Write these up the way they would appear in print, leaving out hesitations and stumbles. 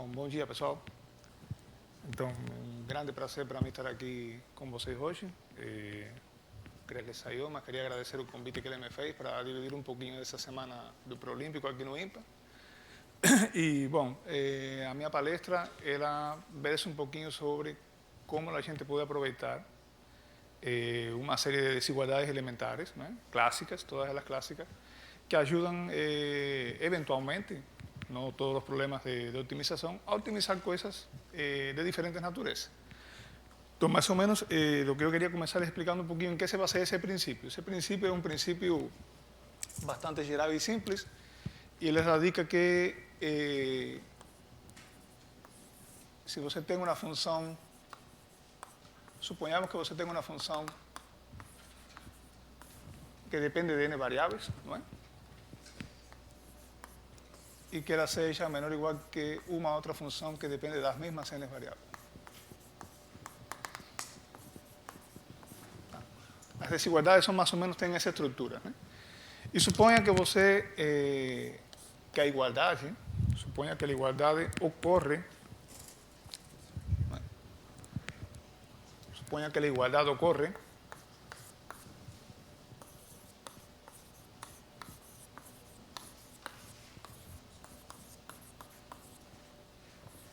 Bom dia, pessoal. Então, um grande prazer para mim estar aqui com vocês hoje. Creio que saiu, mas queria agradecer o convite que ele me fez para dividir um pouquinho dessa semana do Prolímpico aqui no INPA. E, bom, a minha palestra, ela versa um pouquinho sobre como a gente pode aproveitar uma série de desigualdades elementares, né, clássicas, todas elas clásicas, que ajudam eventualmente, no todos los problemas de optimización, a optimizar cosas de diferentes naturalezas. Entonces, más o menos, lo que yo quería comenzar es explicando un poquito en qué se basa ese principio. Ese principio es un principio bastante general y simple, y él radica que si usted tiene una función, suponhamos que usted tenga una función que depende de n variables, ¿no es? Y que ela seja menor ou igual que uma outra função que depende das mesmas n variáveis. As desigualdades são mais ou menos, têm essa estrutura, né? E suponha que você, que a igualdade, suponha que a igualdade ocorre, né? Suponha que a igualdade ocorre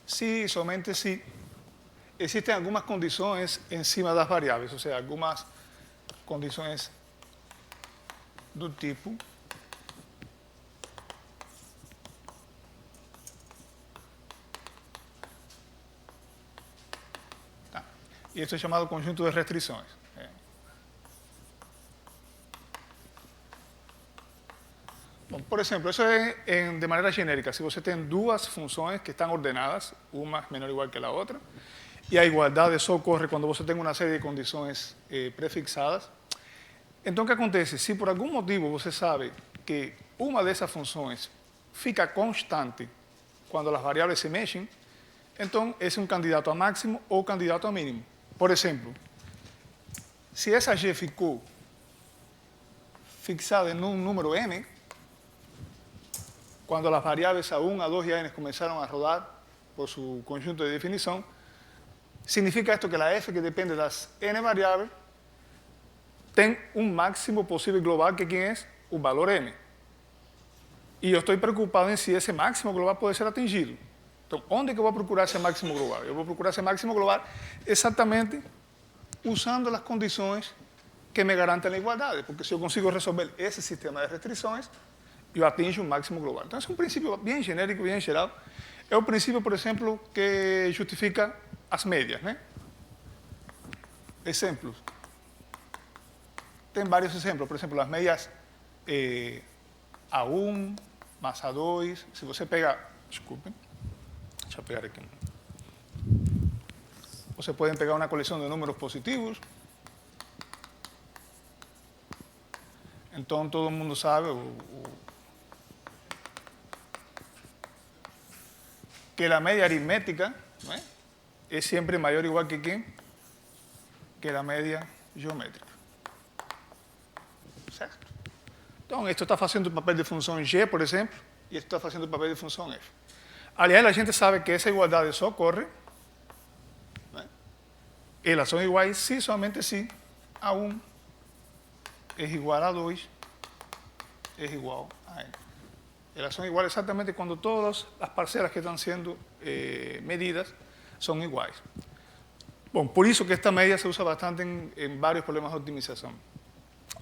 si, somente si, existen algumas condições em cima das variáveis, ou seja, algumas condições do tipo e isso é chamado conjunto de restrições. Bom, por exemplo, isso é de maneira genérica. Se você tem duas funções que estão ordenadas, uma menor ou igual que a outra, e a igualdade só ocorre quando você tem uma série de condições prefixadas, então o que acontece? Se por algum motivo você sabe que uma dessas funções fica constante quando as variáveis se mexem, então esse é um candidato a máximo ou candidato a mínimo. Por exemplo, se essa g ficou fixada em um número n, cuando las variables A1, A2 y A n comenzaron a rodar por su conjunto de definición, significa esto que la f, que depende de las n variables, tiene un máximo posible global, que ¿quién es? Un valor n. Y yo estoy preocupado en si ese máximo global puede ser atingido. Entonces, ¿dónde es que voy a procurar ese máximo global? Yo voy a procurar ese máximo global exactamente usando las condiciones que me garanten la igualdad, porque si yo consigo resolver ese sistema de restricciones, eu atinjo um máximo global. Então, esse é um princípio bem genérico, bem geral. É o princípio, por exemplo, que justifica as médias, né? Exemplos. Tem vários exemplos. Por exemplo, as médias A1 mais A2. Se você pega... Desculpem. Deixa eu pegar aqui. Você pode pegar uma coleção de números positivos. Então, todo mundo sabe... que la media aritmética, ¿no?, es siempre mayor o igual que ¿quién? Que la media geométrica. ¿Certo? Entonces, esto está haciendo el papel de función y, por ejemplo, y esto está haciendo el papel de función f. Aliás, la gente sabe que esa igualdad solo ocurre, ¿no?, elas son iguales si, solamente si, A1 es igual a 2 es igual a n. Elas son iguales exactamente cuando todas las parcelas que están siendo medidas son iguales. Bueno, por eso que esta medida se usa bastante en varios problemas de optimización.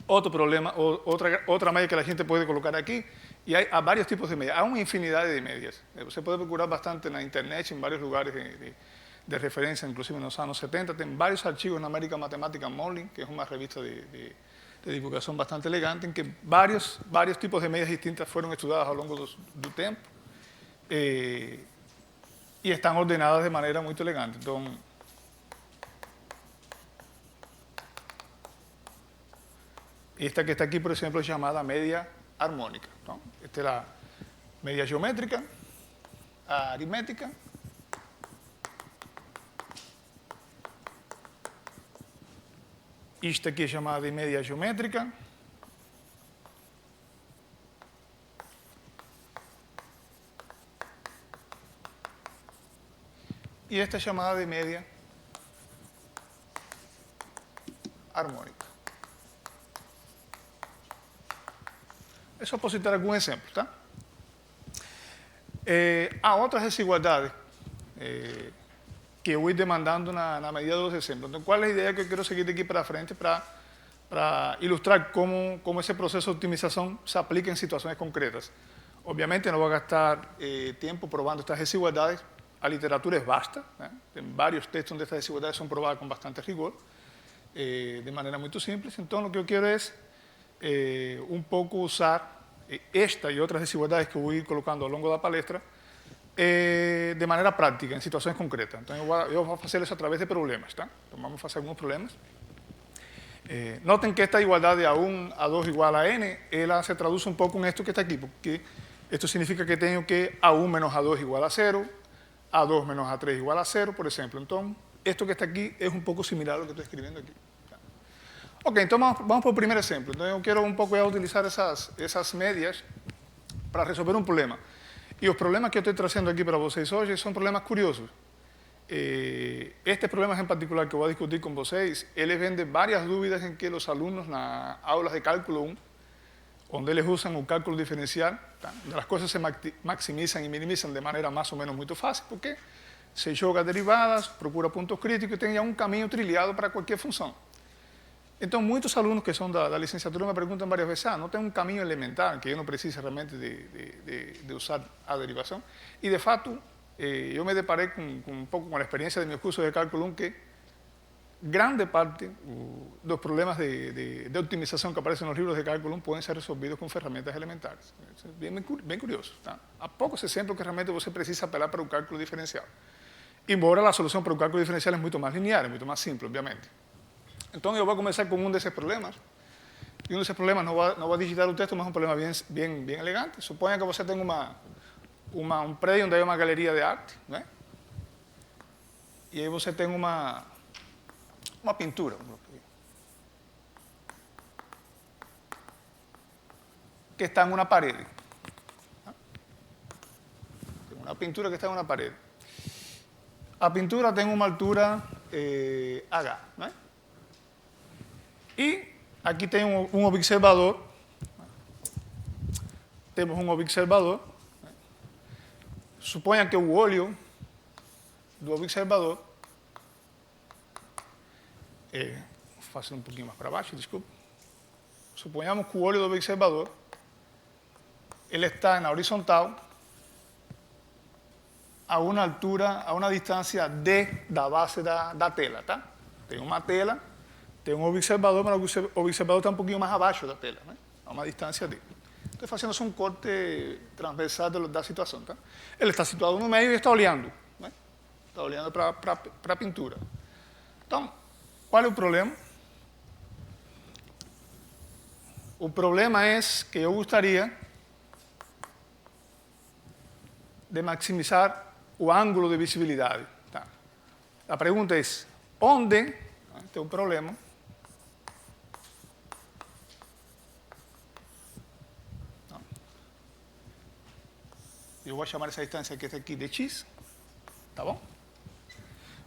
Otro problema, otra medida que la gente puede colocar aquí, y hay varios tipos de medidas, hay una infinidad de medidas. Se puede procurar bastante en la internet, en varios lugares de referencia, inclusive en los años 70, tienen varios archivos en American Mathematical Monthly, que es una revista de divulgación bastante elegante, en que varios tipos de medidas distintas fueron estudiadas a lo largo del tiempo y están ordenadas de manera muy elegante. Entonces, esta que está aquí, por ejemplo, es llamada media armónica, ¿no? Esta es la media geométrica, aritmética, esta aqui é chamada de média geométrica. e esta é chamada de média harmônica. É só para citar algum exemplo, tá? Há outras desigualdades que eu vou demandando na medida dos exemplos. Então, qual é a ideia que eu quero seguir daqui para frente para ilustrar como esse processo de optimização se aplica em situações concretas? Obviamente, não vou gastar tempo provando estas desigualdades. A literatura é vasta, né? Tem vários textos onde estas desigualdades são provadas com bastante rigor, de maneira muito simples. Então, o que eu quero é um pouco usar esta e outras desigualdades que eu vou ir colocando ao longo da palestra de maneira prática, em situações concretas. Então, eu vou fazer isso através de problemas, tá? Então, vamos fazer alguns problemas. Notem que esta igualdade A1, A2 igual a N, ela se traduz um pouco em isto que está aqui, porque isto significa que tenho que A1 menos A2 igual a 0, A2 menos A3 igual a 0, por exemplo. Então, esto que está aqui é um pouco similar ao que estou escrevendo aqui. Ok, então vamos para o primeiro exemplo. Então, eu quero um pouco utilizar essas médias para resolver um problema. E os problemas que eu estou trazendo aqui para vocês hoje são problemas curiosos. Estes problemas em particular que eu vou discutir com vocês, eles vêm de várias dúvidas em que os alunos, nas aulas de cálculo 1, onde eles usam o cálculo diferencial, tá? As coisas se maximizam e minimizam de maneira mais ou menos muito fácil, porque se joga derivadas, procura pontos críticos e tem já um caminho trilhado para qualquer função. Então, muitos alunos que são da licenciatura me perguntam várias vezes, não tem um caminho elementar, que eu não precise realmente de usar a derivação. E, de fato, eu me deparei um pouco com a experiência de meus cursos de cálculo 1, que grande parte dos problemas de optimização que aparecem nos livros de cálculo 1 podem ser resolvidos com ferramentas elementares. É bem curioso. Tá? Há poucos exemplos que realmente você precisa apelar para o cálculo diferencial. Embora a solução para o cálculo diferencial é muito mais linear, é muito mais simples, obviamente. Então, eu vou começar com um desses problemas. E um desses problemas, não vou digitar o texto, mas é um problema bem elegante. Suponha que você tem um prédio onde há uma galeria de arte, né? E aí você tem uma pintura, que está em uma parede. Tem uma pintura que está em uma parede. A pintura tem uma altura H, né? E aqui tem um observador. Temos um observador. Suponha que o olho do observador, vou fazer um pouquinho mais para baixo, desculpa. Suponhamos que o olho do observador, ele está na horizontal a uma altura, a uma distância D da base da tela, tá? Tem uma tela, tem um observador, mas o observador está um pouquinho mais abaixo da tela, né? A uma distância D. Estou fazendo um corte transversal da situação, tá? Ele está situado no meio e está olhando, né? Está olhando para a pintura. Então, qual é o problema? O problema é que eu gostaria de maximizar o ângulo de visibilidade. Tá? A pergunta é, onde tem um problema? Eu vou chamar essa distância que está aqui de x, tá bom?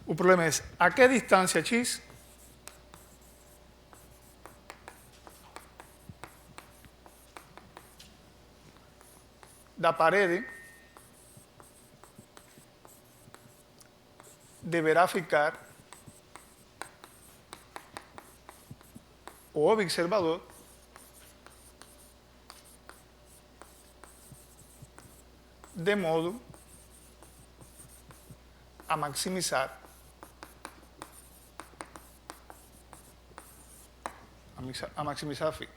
O problema é, a que distância x da parede deverá ficar o observador de modo a maximizar a φ.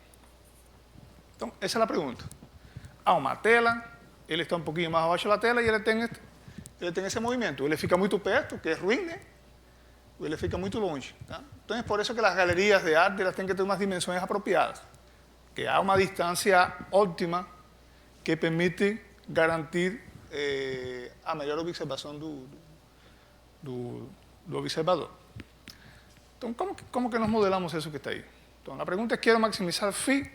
Então, essa é a pergunta. Há uma tela, ele está um pouquinho mais abaixo da tela e ele tem esse movimento. Ele fica muito perto, que é ruim, né? Ou ele fica muito longe. Tá? Então, é por isso que as galerias de arte elas têm que ter umas dimensões apropriadas. Que há uma distância óptima que permite garantir a melhor observação do observador. Então, como que nós modelamos isso que está aí? Então, a pergunta é, quero maximizar φ,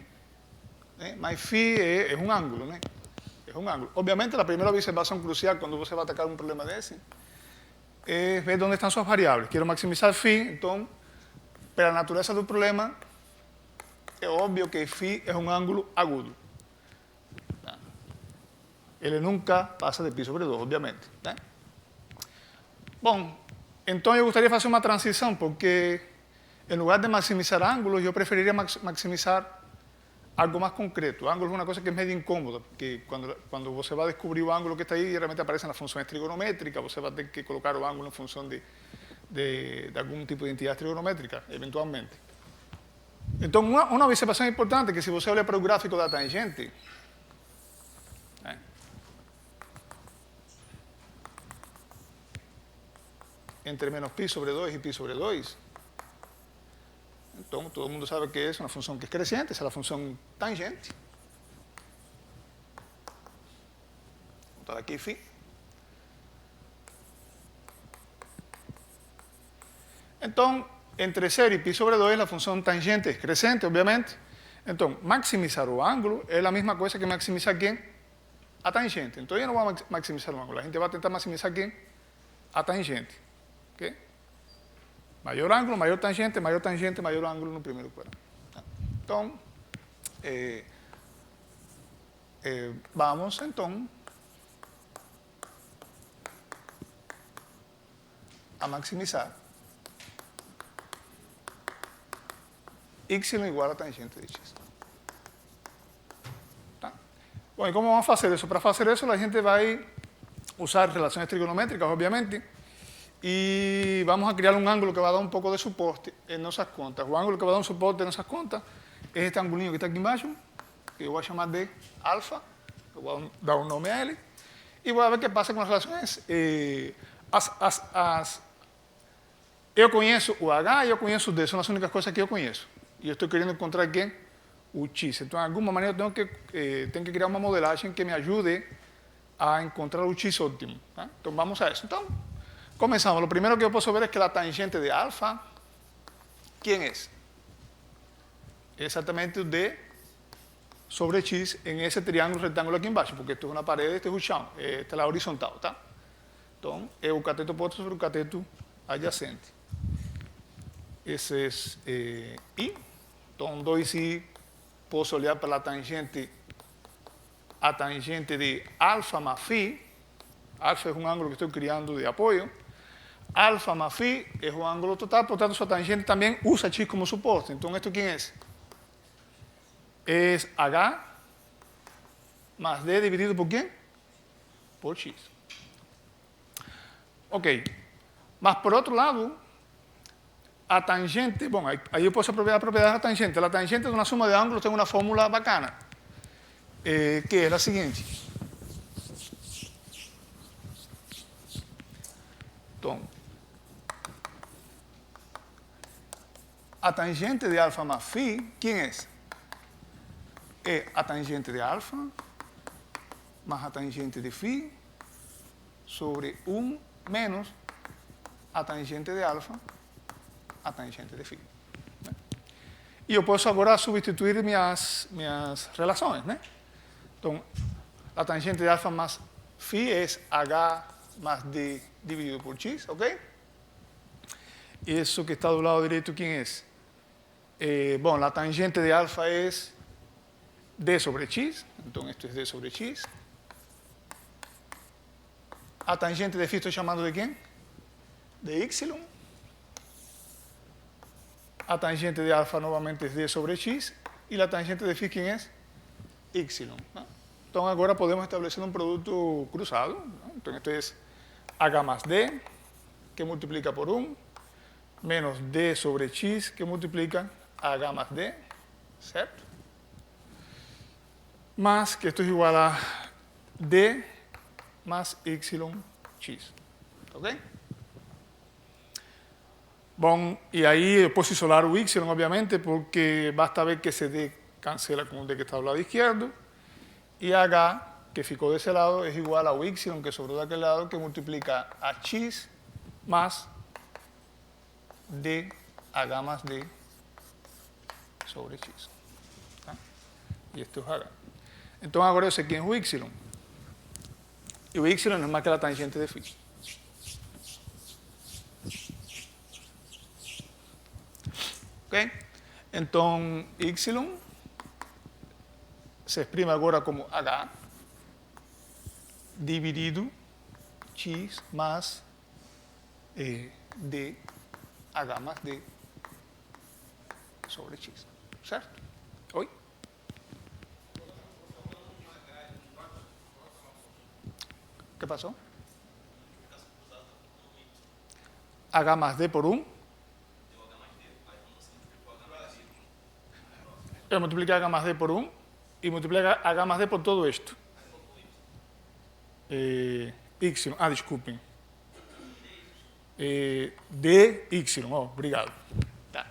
né? Mas φ é um ângulo, né? É um ângulo. Obviamente, a primeira observação crucial, quando você vai atacar um problema desse, es ver dónde están sus variables. Quiero maximizar phi, entonces, para la naturaleza del problema, es obvio que phi es un ángulo agudo. Ele nunca passa de pi sobre 2, obviamente. Né? Bom, então eu gostaria de fazer uma transição, porque em lugar de maximizar ângulos, eu preferiria maximizar algo mais concreto. Ângulos é uma coisa que é meio incômoda, porque quando você vai descobrir o ângulo que está aí, geralmente aparecem as funções trigonométricas, você vai ter que colocar o ângulo em função de algum tipo de entidade trigonométrica, eventualmente. Então, uma observação importante é que se você olha para o gráfico da tangente, né, entre menos pi sobre 2 e pi sobre 2, então todo mundo sabe que é uma função que é crescente, essa é a função tangente. Vou botar aqui φ. Então, entre 0 e pi sobre 2, a função tangente é crescente, obviamente. Então, maximizar o ângulo é a mesma coisa que maximizar quem? A tangente. Então, eu não vou maximizar o ângulo, a gente vai tentar maximizar quem? A tangente. Okay? Maior ângulo, maior tangente, maior ângulo no primeiro quadrante. Então, vamos então a maximizar y igual a tangente de x. Tá? Bom, e como vamos fazer isso? Para fazer isso, a gente vai usar relações trigonométricas, obviamente, e vamos a criar um ângulo que vai dar um pouco de suporte em nossas contas. O ângulo que vai dar um suporte em nossas contas é este angulinho que está aqui embaixo, que eu vou chamar de alfa, eu vou dar um nome a ele, e vou ver o que passa com as relações. Eu conheço o H e eu conheço o D, são as únicas coisas que eu conheço. E eu estou querendo encontrar quem? O X. Então, de alguma maneira, eu tenho que criar uma modelagem que me ajude a encontrar o X óptimo. Tá? Então, vamos a isso. Então, comenzamos. Lo primero que yo puedo ver es que la tangente de alfa, ¿quién es? Exactamente D sobre X en ese triángulo rectángulo aquí embaixo, porque esto es una pared, este es un chão, esta es la horizontal, tá? Então, é o cateto oposto sobre o cateto adyacente. Esse é I. Então, 2I, posso olhar para a tangente de alfa más phi. Alfa é um ângulo que estou criando de apoio. Alfa más phi é um ângulo total, portanto, sua tangente também usa x como suporte. Então, ¿esto quién es? Es H más D dividido por ¿quién? Por x. Ok. Mas, por outro lado, a tangente, bom, aí eu posso aproveitar a propriedade da tangente. A tangente de uma suma de ângulos tem uma fórmula bacana, que é a seguinte. Então, a tangente de alfa más phi, ¿quién es? É a tangente de alfa más a tangente de phi sobre 1 menos a tangente de alfa a tangente de phi. Né? E eu posso agora substituir minhas relações. Né? Então, a tangente de alfa más phi é H más D dividido por x, ¿ok? Eso que está do lado derecho, ¿quién es? Bueno, la tangente de alfa es D sobre x, entonces esto es D sobre x. A tangente de phi estoy llamando de ¿quién? De y. A tangente de alfa nuevamente es D sobre x. Y la tangente de phi, ¿quién es? Y. ¿no? Entonces ahora podemos establecer un producto cruzado. ¿no? Entonces esto es H más D, que multiplica por 1, menos D sobre x, que multiplica H más D, ¿cierto? Más que esto es igual a D más yx. ¿Ok? Bom, e aí eu posso isolar o y, obviamente, porque basta ver que esse D cancela com o D que está ao lado esquerdo, e H, que ficou desse lado, é igual ao y, que sobrou daquele lado, que multiplica a x más D, H más D sobre x. ¿Tá? E este é o H. Então agora eu sei quem é o y. E o y não é mais que a tangente de phi. Ok? Então, y se exprime agora como h dividido x mais d, h mais d sobre x. Certo? Oi? ¿Qué pasó? H más D por 1. Yo multiplico H más D por 1 y multiplico H más D por todo esto. Y. Desculpem. D, Y. Oh, obrigado. Tá.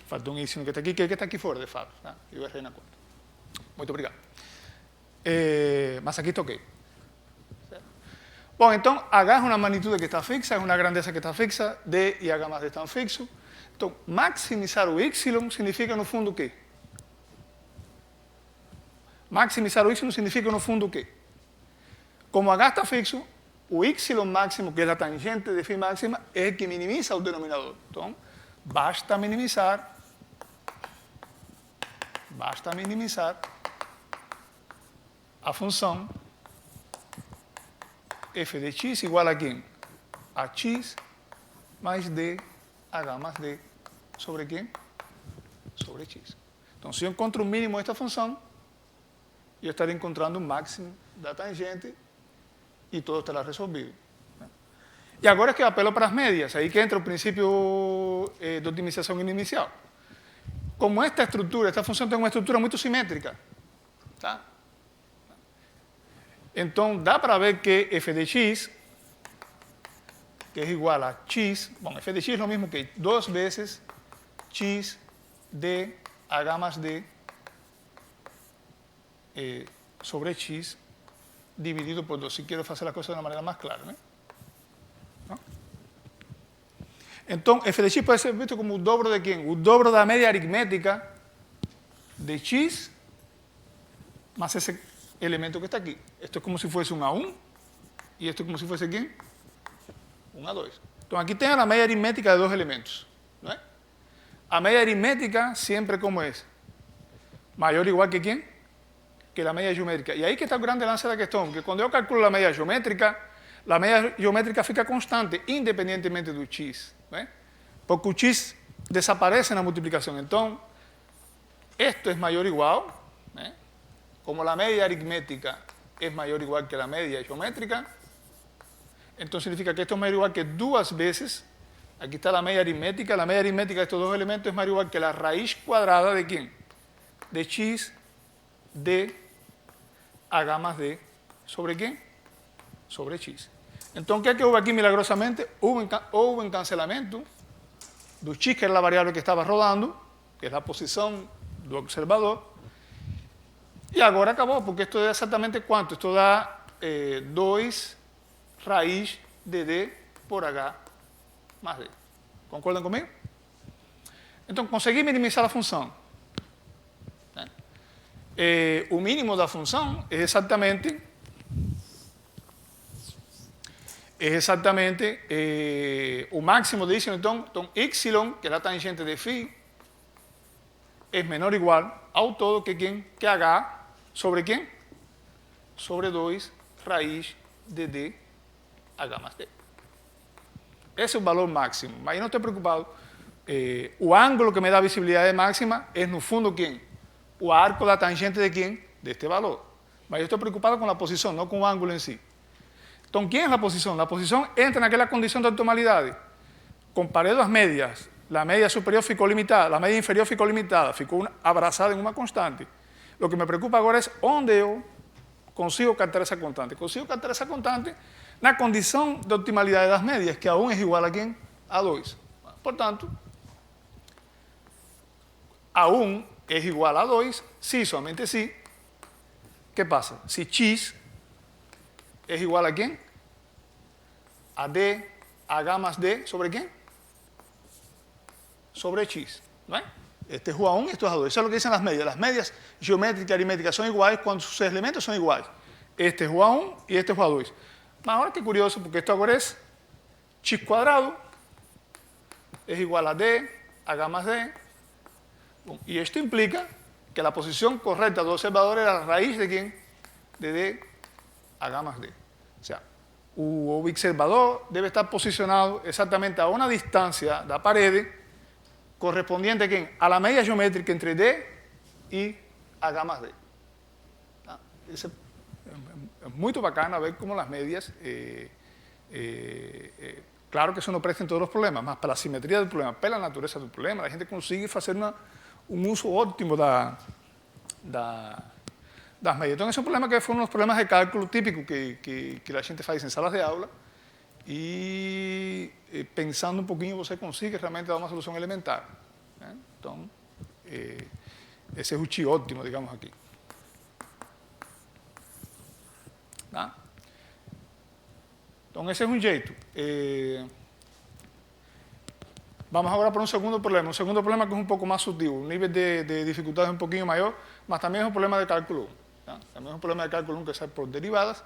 Falta um Y que está aqui, que está aqui fora, de fato. Tá? Eu errei na conta. Muito obrigado. Mas aqui está ok. Bom, então, H es una magnitud que está fixa, es una grandeza que está fixa, D y H más D están fixos. Então, maximizar o Y significa, no fundo, o quê? Maximizar o Y significa, no fundo, o quê? Como H está fixo, o Y máximo, que es la tangente de phi máxima, es el que minimiza el denominador. Entonces, basta minimizar a función f de x igual a quién? A x más d, h más d, ¿sobre quién? Sobre x. Entonces, si yo encuentro un mínimo de esta función, yo estaré encontrando un máximo de la tangente y todo estará resolvido. Y ahora es que apelo para las medias, ahí que entra el principio de optimización inicial. Como esta estructura, esta función tiene una estructura muy simétrica, ¿tá? Entonces, da para ver que f de x, que es igual a x, bueno, f de x es lo mismo que 2 veces x de h más d sobre x dividido por 2, si quiero hacer las cosas de una manera más clara, ¿no? Entonces, f de x puede ser visto como un dobro de ¿quién? Un dobro de la media aritmética de x más ese elemento que está aquí. Esto es como si fuese un A1 y esto es como si fuese ¿quién? Un A2. Entonces, aquí tengo la media aritmética de dos elementos, ¿no? La media aritmética siempre, ¿cómo es? Mayor o igual que ¿quién? Que la media geométrica. Y ahí que está el grande lance de la cuestión, que cuando yo calculo la media geométrica fica constante, independientemente del x, ¿no? Porque el x desaparece en la multiplicación. Entonces, esto es mayor o igual, ¿no? Como la media aritmética es mayor o igual que la media geométrica, entonces significa que esto es mayor o igual que 2 veces, aquí está la media aritmética de estos dos elementos es mayor o igual que la raíz cuadrada de ¿quién? De x de h más d sobre ¿quién? Sobre x. Entonces, ¿qué hubo aquí milagrosamente? Hubo un cancelamiento de x, que era la variable que estaba rodando, que es la posición del observador, y ahora acabó, porque esto da exactamente ¿cuánto? Esto da 2 raíz de d por h más d. ¿Concuerdan conmigo? Entonces, conseguí minimizar la función. El mínimo de la función es exactamente un máximo de y, entonces y, que es la tangente de phi, es menor o igual a todo que ¿quién? Que h sobre ¿quién? Sobre 2 raíz de d h más d. Ese es el valor máximo. Mas yo no estoy preocupado. El ángulo que me da visibilidad máxima es, no fundo, ¿quién? El arco de la tangente de ¿quién? De este valor. Mas yo estoy preocupado con la posición, no con el ángulo en sí. Entonces, ¿quién es la posición? La posición entra en aquella condición de optimalidad. Comparé las medias. La media superior ficou limitada, la media inferior ficou limitada, ficou abrazada en una constante. Lo que me preocupa ahora es dónde yo consigo captar esa constante. Consigo captar esa constante la condición de optimalidad de las medias, que aún es igual a ¿quién? A 2. Por tanto, aún es igual a 2, sí, solamente sí. ¿Qué pasa? Si x es igual a ¿quién? A d, h más d, ¿sobre quién? Sobre x, ¿no? Este es A1 y esto es A2. Eso es lo que dicen las medias. Las medias geométricas y aritméticas son iguales cuando sus elementos son iguales. Este es A1 y este es A2. Ahora qué curioso, porque esto ahora es x cuadrado es igual a d, h más d, Y esto implica que la posición correcta del observador era la raíz de ¿quién? De D H más D. O sea, o observador debe estar posicionado exactamente a una distancia de la pared correspondiente ¿a quién? A la media geométrica entre D y H más D. Es muy bacana ver cómo las medias, claro que eso no presta en todos los problemas, mas para la simetría del problema, para la naturaleza del problema, la gente consigue hacer un uso óptimo das medias. Então, esse é um problema que foi um dos problemas de cálculo típico que a gente faz em salas de aula e pensando um pouquinho você consegue realmente dar uma solução elementar. Né? Então, esse é o T óptimo, digamos aqui. Tá? Então, esse é um jeito. Vamos agora para um segundo problema. Um segundo problema que é um pouco mais sutil. O nível de dificuldade é um pouquinho maior, mas também é um problema de cálculo 1. ¿tá? También es un problema de cálculo 1 que sale por derivadas.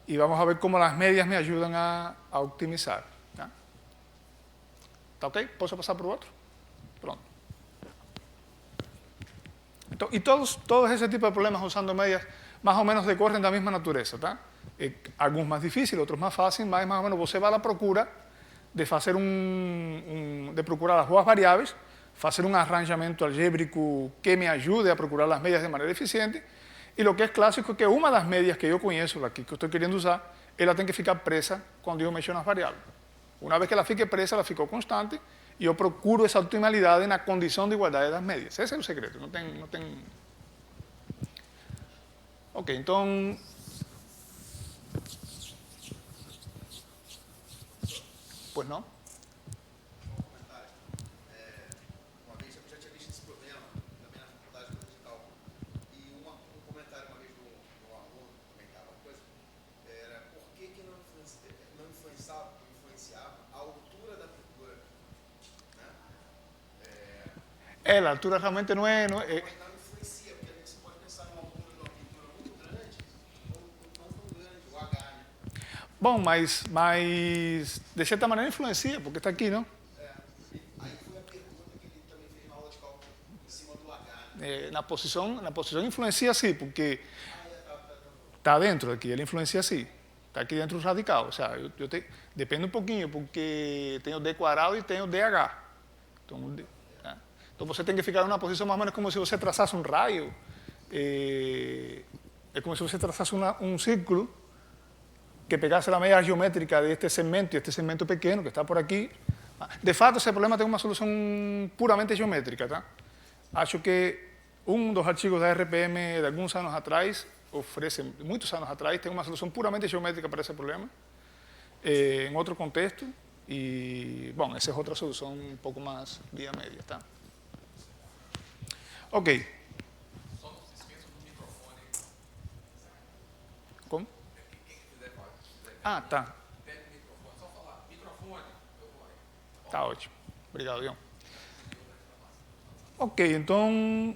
Y vamos a ver cómo las medias me ayudan a optimizar. ¿tá? ¿Está ok? ¿Puedo pasar por otro? Pronto. Y todos ese tipo de problemas usando medias más o menos decorren de la misma naturaleza. ¿tá? Algunos más difíciles, otros más fáciles, más o menos você va a la procura de hacer de procurar las dos variables, hacer un arranjamiento algébrico que me ayude a procurar las medias de manera eficiente. Y lo que es clásico es que una de las medias que yo conozco, la que estoy queriendo usar, ela tem que ficar presa cuando yo menciono las variables. Una vez que la fique presa, la fico constante, y yo procuro esa optimalidad en la condición de igualdad de las medias. Ese es el secreto. Ok, entonces... Pues no. La altura realmente no es... Não influencia, porque você pode pensar numa altura de uma pintura muito grande ou não tão grande, o H, né? Bom, mas de certa maneira influencia, porque está aqui, não? Aí foi a pergunta que ele também fez na aula de cálculo em cima do H. Né? Na posição influencia sim, porque está dentro aqui, ele influencia sim. Está aqui dentro do radical, ou seja, depende um pouquinho, porque tem o D quadrado e tem o DH. Então você tem que ficar em uma posição mais ou menos como se você traçasse um raio. É como se você traçasse um círculo que pegasse a media geométrica de este segmento y este segmento pequeno que está por aquí. De fato, ese problema tiene una solución puramente geométrica. ¿tá? Acho que dos archivos de RPM de algunos años atrás, muchos años atrás, tiene una solución puramente geométrica para ese problema, en otro contexto, y bueno, esa es otra solución un poco más vía media. ¿tá? Ok. ¿Cómo? Ah, tá. Tá ótimo. Obrigado, Ion. Ok, então,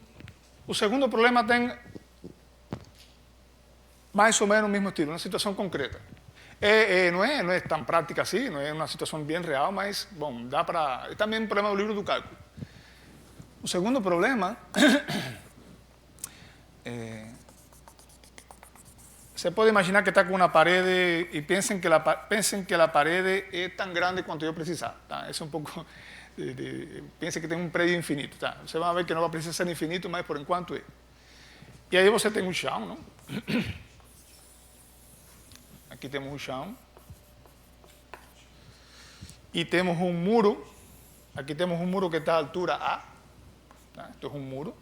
o segundo problema tem mais ou menos o mesmo estilo, uma situação concreta. Não é tão prática assim, não é uma situação bem real, mas, bom, dá para... É também um problema do livro do cálculo. O segundo problema... Você pode imaginar que está com uma parede e pensem que a parede é tão grande quanto eu precisar. Tá? Esse é um pouco... Pense que tem um prédio infinito. Tá? Você vai ver que não vai precisar ser infinito, mas por enquanto é. E aí você tem um chão, não? Aqui temos um chão. E temos um muro. Aqui temos um muro que está à altura A. Tá? Isto é um muro.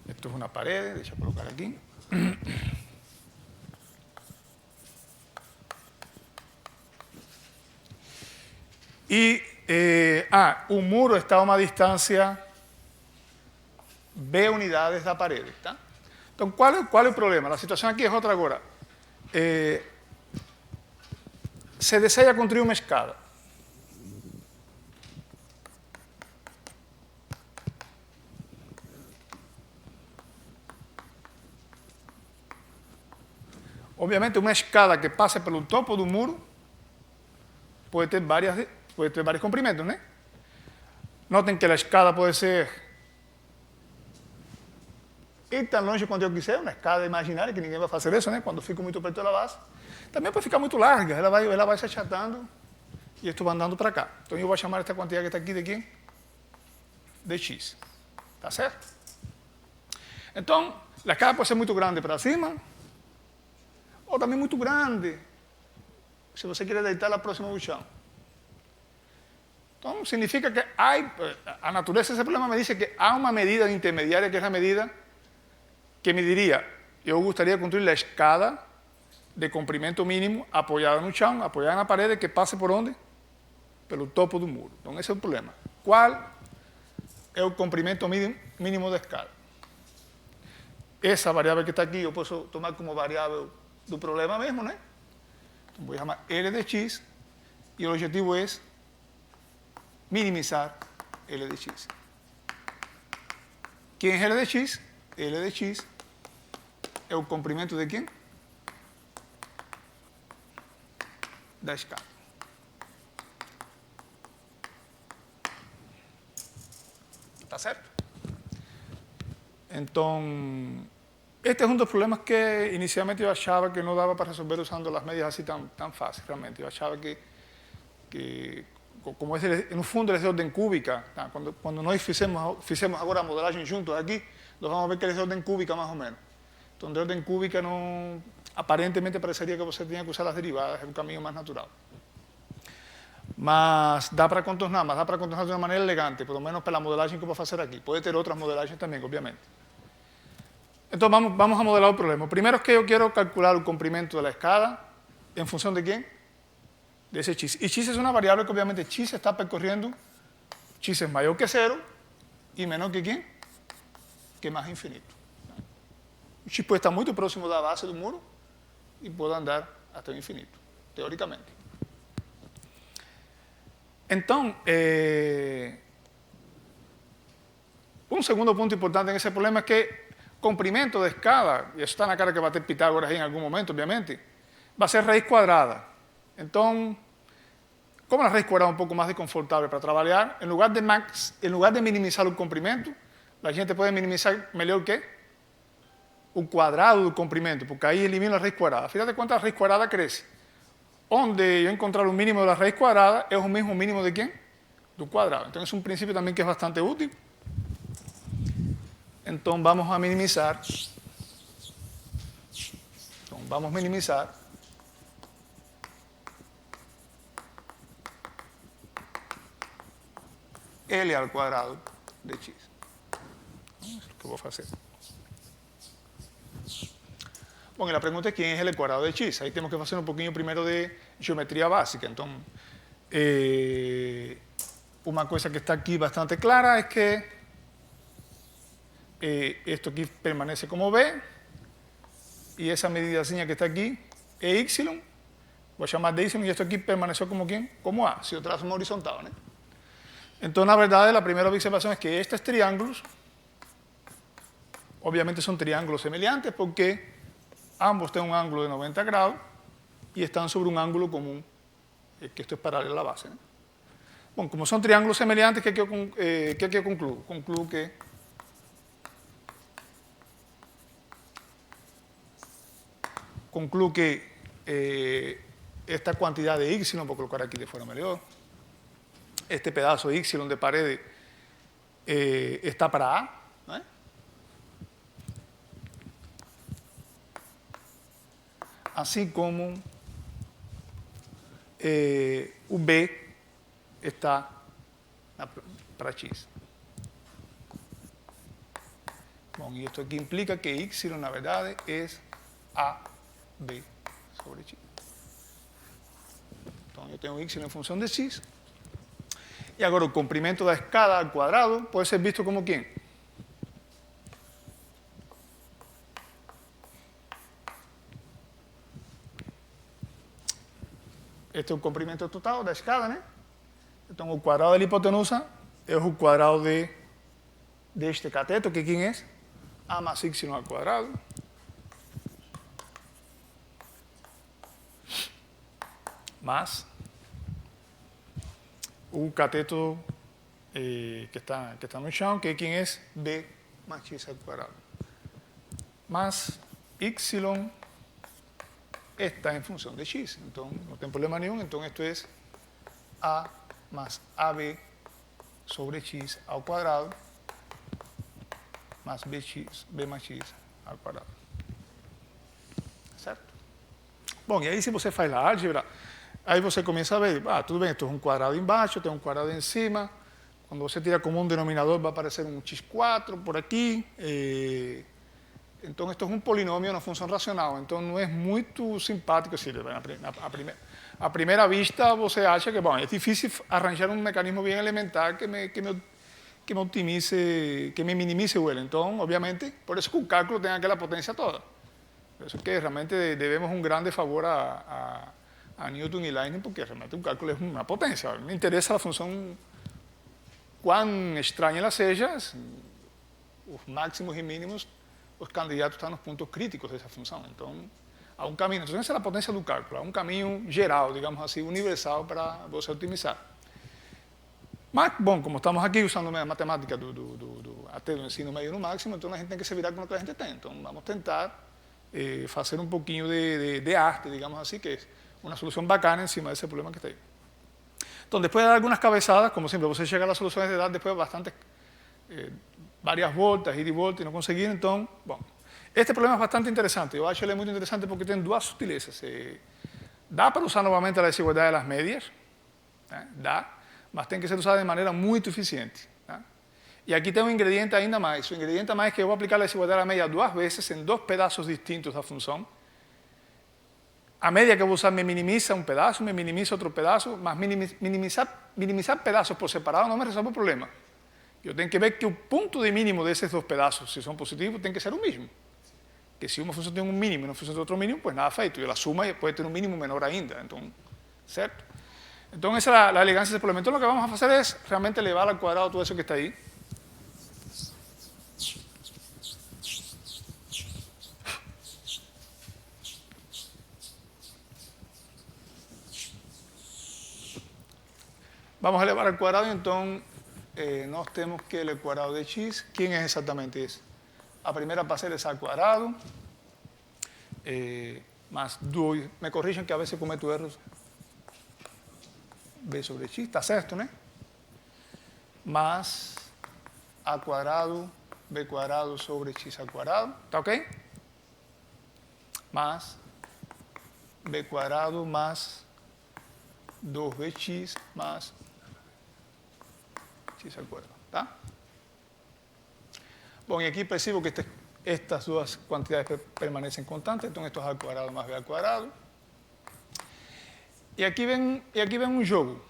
Esto es una pared, deixa eu colocar aquí. Y un muro está a una distancia B unidades da parede. Tá? Então, qual é o problema? A situação aqui é outra agora. Se deseja construir uma escada. Obviamente, uma escada que passe pelo topo do muro puede tener varios comprimentos, ¿no? Notem que a escada pode ser ir tão longe quanto eu quiser, uma escada imaginária, que ninguém vai fazer isso, né? Quando fico muito perto da base. Também pode ficar muito larga, ela vai se achatando e isto vai andando para cá. Então eu vou chamar esta quantidade que está aqui de quê? De x. Tá certo? Então, a escada pode ser muito grande para cima, ou também muito grande, se você quer deitar próxima ao chão. Então, significa que a natureza desse problema me diz que há uma medida intermediária, que é a medida que me diria, eu gostaria de construir a escada de comprimento mínimo apoiada no chão, apoiada na parede, que passe por onde? Pelo topo do muro. Então, esse é o problema. Qual é o comprimento mínimo da escada? Essa variável que está aqui, eu posso tomar como variável do problema mesmo, né? Então, vou chamar L de x, e o objetivo é minimizar L de x. Quem é L de x? L de x é o comprimento de quem? Da escada. Tá certo? Então, este é um dos problemas que inicialmente eu achava que não dava para resolver usando as médias assim tão fácil, realmente. Eu achava que como é no fundo é de ordem cúbica, tá? Quando nós fizemos agora a modelagem juntos aqui, nós vamos ver que é de ordem cúbica mais ou menos. Então, de ordem cúbica, não, aparentemente pareceria que você tinha que usar as derivadas, é o caminho mais natural. Mas dá para contornar, de uma maneira elegante, pelo menos pela modelagem que eu vou fazer aqui. Pode ter outras modelagens também, obviamente. Então, vamos a modelar o problema. O primeiro é que eu quero calcular o comprimento da escada em função de quem? De ese x. Y x es una variable que obviamente x está percorriendo, x es mayor que 0 y menor que ¿quién? Que más infinito. O x puede estar muy próximo de la base del muro y puede andar hasta el infinito, teóricamente. Entonces, un segundo punto importante en ese problema es que comprimento de escala, y eso está en la cara que va a tener Pitágoras ahí en algún momento, obviamente, va a ser raíz cuadrada. Entonces, como la raíz cuadrada es un poco más desconfortable para trabajar, en lugar de minimizar el comprimento, la gente puede minimizar mejor que un cuadrado del comprimento, porque ahí elimina la raíz cuadrada. Fíjate cuánto la raíz cuadrada crece. Donde yo encontrar un mínimo de la raíz cuadrada es un mismo mínimo de ¿quién? Del cuadrado. Entonces es un principio también que es bastante útil. Entonces vamos a minimizar. Entonces vamos a minimizar L al cuadrado de x. Eso es lo que voy a hacer. Bueno, y la pregunta es quién es L al cuadrado de x. Ahí tenemos que hacer un poquillo primero de geometría básica. Entonces, una cosa que está aquí bastante clara es que esto aquí permanece como B y esa medida que está aquí es y, voy a llamar de y esto aquí permaneció como ¿quién? Como A, si yo trazo una horizontal, ¿no? Entonces, la verdad, la primera observación es que estos triángulos, obviamente son triángulos semejantes porque ambos tienen un ángulo de 90 grados y están sobre un ángulo común, que esto es paralelo a la base, ¿no? Bueno, como son triángulos semejantes, ¿qué concluyo? Concluyo que esta cantidad de y, voy a colocar aquí de forma mejor, este pedazo de y de pared está para A, ¿no? Así como un B está para x. Bueno, y esto aquí implica que y, la verdad, es AB sobre x. Entonces yo tengo y en función de x. Y ahora el comprimento de la escala al cuadrado puede ser visto como ¿quién? Este es el comprimento total de la escala, ¿no? Entonces el cuadrado de la hipotenusa es el cuadrado de este cateto, que ¿quién es? A más y al cuadrado. Más o cateto que está no chão, que quem é b mais x ao quadrado. Mas y está en función de x, entonces no tengo problema nenhum, entonces esto es a más ab sobre x ao quadrado más b más x ao quadrado. Certo? Bom, e aí se você faz a álgebra, aí você começa a ver, tudo bem, estou um quadrado embaixo, tenho um quadrado em cima, quando você tira como um denominador vai aparecer um x4 por aqui, então, esto es un polinomio, una función racional. Entonces, no es muy simpático. Assim, a primera vista, você acha que es difícil arranjar un mecanismo bien elemental que me optimice, que me minimice o L. Entonces, obviamente, por eso que un cálculo tenga que la potencia toda. Por eso es que realmente debemos un grande favor a Newton y Leibniz, porque realmente un cálculo es una potencia. Me interesa la función, cuán extraña ela seja, los máximos y mínimos, os candidatos estão nos pontos críticos dessa função. Então, há um caminho. Então, essa é a potência do cálculo. Há um caminho geral, digamos assim, universal para você otimizar. Mas, bom, como estamos aqui usando a matemática até do ensino médio no máximo, então a gente tem que se virar com o que a gente tem. Então, vamos tentar fazer um pouquinho de arte, digamos assim, que é uma solução bacana em cima desse problema que tem. Então, depois de dar algumas cabeçadas, como sempre, você chega a las soluções de dar depois de bastante... varias voltas, ida y vuelta, y no conseguir. Entonces, bueno, este problema es bastante interesante. Yo acho que es muy interesante porque tiene dos sutilezas. Da para usar nuevamente la desigualdad de las medias, da, mas tem que ser usada de manera muy eficiente. Y aquí tengo un ingrediente ainda más. O ingrediente más es que yo voy a aplicar la desigualdad de la media dos veces en dos pedazos distintos de la función. A media que voy a usar me minimiza un pedazo, me minimiza otro pedazo, mas minimizar pedazos por separado no me resuelve el problema. Yo tengo que ver que el punto de mínimo de esos dos pedazos, si son positivos, tiene que ser el mismo. Que si una función tiene un mínimo y una función tiene otro mínimo, pues nada feito. Y la suma puede tener un mínimo menor ainda. Entonces, ¿cierto? Entonces, esa es la elegancia de ese problema. Entonces, lo que vamos a hacer es realmente elevar al cuadrado todo eso que está ahí. Vamos a elevar al cuadrado y entonces... nós temos que el cuadrado de x, ¿quién es exactamente ese? A primera va a ser esa al cuadrado, más 2, me corrigen que a veces cometo erros, b sobre x, está certo, ¿no? Más a cuadrado, b cuadrado sobre x al cuadrado, ¿está ok? Más b cuadrado más 2bx más x al cuadrado, ¿tá? Bueno, y aquí percibo que estas dos cantidades permanecen constantes, entonces esto es al cuadrado más b al cuadrado. Y aquí ven un juego.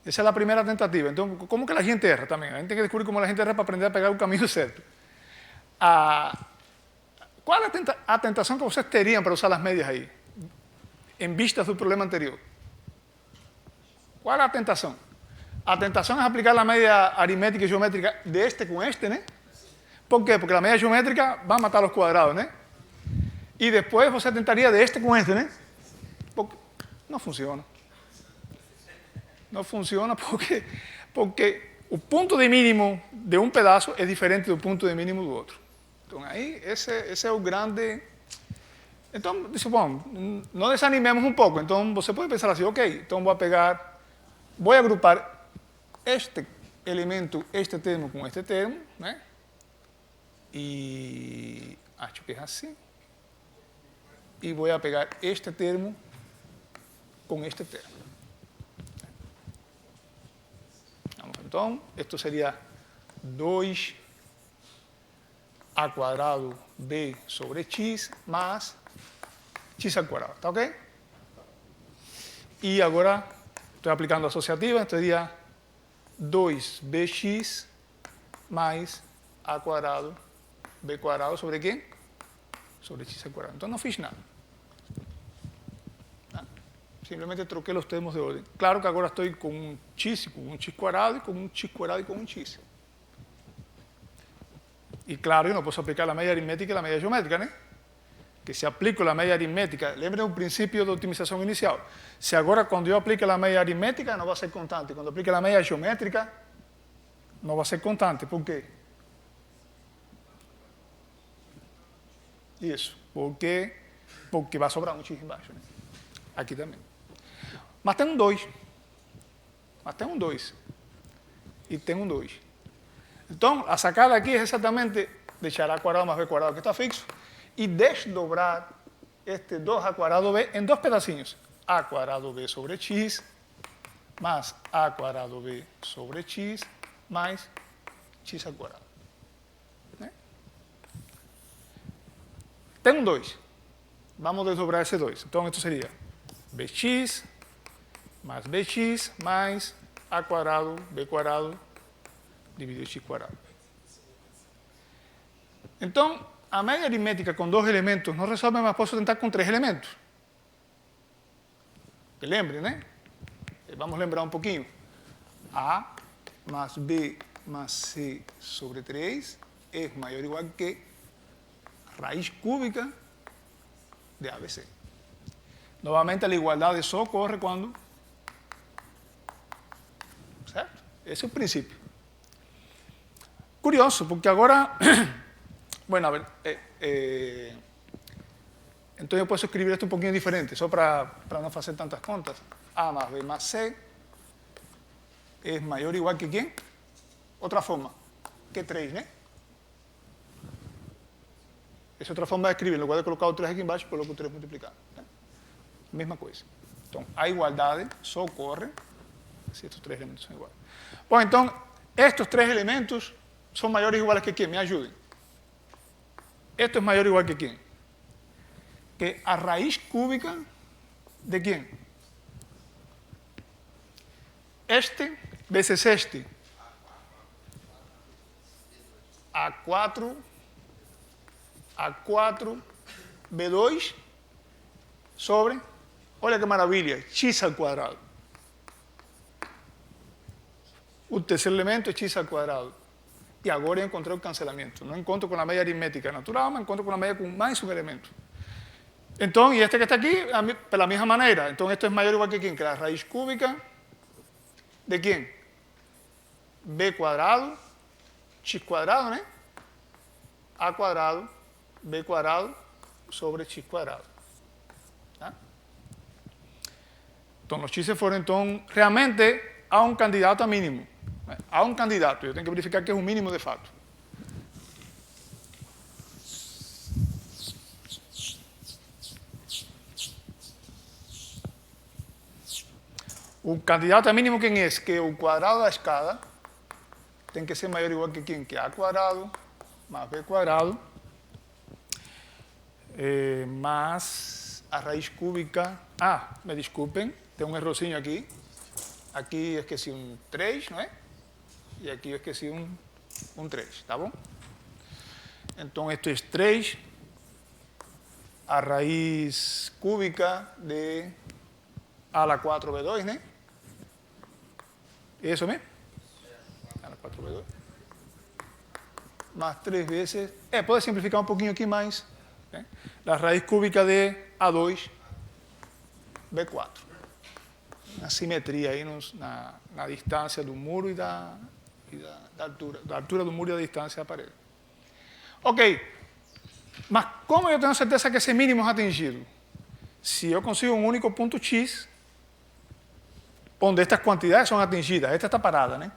Esa es la primera tentativa. Entonces, ¿cómo que la gente erra también? La gente tiene que descubrir cómo la gente erra para aprender a pegar un camino certo. ¿Cuál es la tentación que ustedes terían para usar las medias ahí? En vistas del problema anterior. ¿Cuál es la tentación? La tentación es aplicar la media aritmética y geométrica de este con este, ¿no? ¿Por qué? Porque la media geométrica va a matar los cuadrados, ¿no? Y después você tentaría de este con este, ¿no? Porque no funciona. No funciona porque el punto de mínimo de un pedazo es diferente del punto de mínimo del otro. Entonces ahí ese es el grande... Entonces, bueno, no desanimemos un poco. Entonces você puede pensar así, ok, entonces voy a agrupar este elemento, este termo con este termo, ¿no? Y acho que es así. Y voy a pegar este termo con este termo. Vamos, entonces, esto sería 2 a cuadrado b sobre x más x al cuadrado, ¿está ok? Y ahora estoy aplicando asociativa, entonces sería 2bx más a cuadrado b cuadrado sobre ¿quién? Sobre x al cuadrado. Entonces no fiz nada. Simplemente troqué los termos de orden. Claro que ahora estoy con un x cuadrado y con un x cuadrado y con un x. Y claro, yo no puedo aplicar la media aritmética y la media geométrica, ¿no? que se aplica a média aritmética, lembra o princípio da otimização inicial. Se agora, quando eu aplico a média aritmética, não vai ser constante. Quando eu aplico a média geométrica, não vai ser constante. Por quê? Isso, porque vai sobrar um x embaixo, né? Aqui também. Mas tem um 2. Mas tem um 2. E tem um 2. Então, a sacada aqui é exatamente deixar a quadrado mais b quadrado que está fixo e desdobrar este 2a quadrado b em dois pedacinhos. A quadrado b sobre x mais a quadrado b sobre x mais x al quadrado. ¿Eh? Tem um 2. Vamos desdobrar esse 2. Então, isto seria bx mais bx mais a quadrado b quadrado dividido x quadrado. Então, a média aritmética com dois elementos não resolve, mas posso tentar com três elementos. Que lembrem, né? Vamos lembrar um pouquinho. A mais B mais C sobre 3 é maior ou igual que raiz cúbica de ABC. Novamente, a igualdade só ocorre quando... Certo? Esse é o princípio. Curioso, porque agora... Bueno, a ver... então eu posso escrever isto um pouquinho diferente, só para não fazer tantas contas. A más B más C é maior ou igual que quem? Outra forma, que 3, né? Essa é outra forma de escrever. No lugar de colocar o 3 aqui embaixo, coloco o 3 multiplicado. Né? Mesma coisa. Então, a igualdade só ocorre se estes três elementos são iguais. Bom, então, estes três elementos são maiores ou iguais que quem? Me ajudem. Esto é maior ou igual que quem? Que a raiz cúbica de quem? Este vezes este. A4 B2 sobre, olha que maravilha, x al quadrado. O terceiro elemento é x al quadrado. E agora eu encontrei o cancelamento. Não encontro com a média aritmética natural, mas encontro com a média com mais um elemento. Então, e este que está aqui, pela mesma maneira. Então, esto é maior ou igual que quem? Que a raiz cúbica de quem? B quadrado, x quadrado, né? A quadrado, B quadrado sobre x quadrado. Tá? Então, os x foram, então, realmente há um candidato a mínimo. Há um candidato, eu tenho que verificar que é o mínimo de fato. O candidato a mínimo quem é? Que o quadrado da escada tem que ser maior ou igual que quem? Que a quadrado mais b quadrado mais a raiz cúbica. Ah, me desculpem, tem um errozinho aqui. Aqui eu esqueci um 3, não é? E aqui eu esqueci um 3, tá bom? Então, isto é 3, a raiz cúbica de a la 4b2, né? Isso mesmo? A la 4b2. Mais 3 vezes... pode simplificar um pouquinho aqui mais. Né? A raiz cúbica de A2, B4. A simetria aí na distância do muro e da altura do muro e da distância da parede. Ok, mas como eu tenho certeza que esse mínimo é atingido? Se eu consigo um único ponto x, onde estas quantidades são atingidas, esta está parada, né?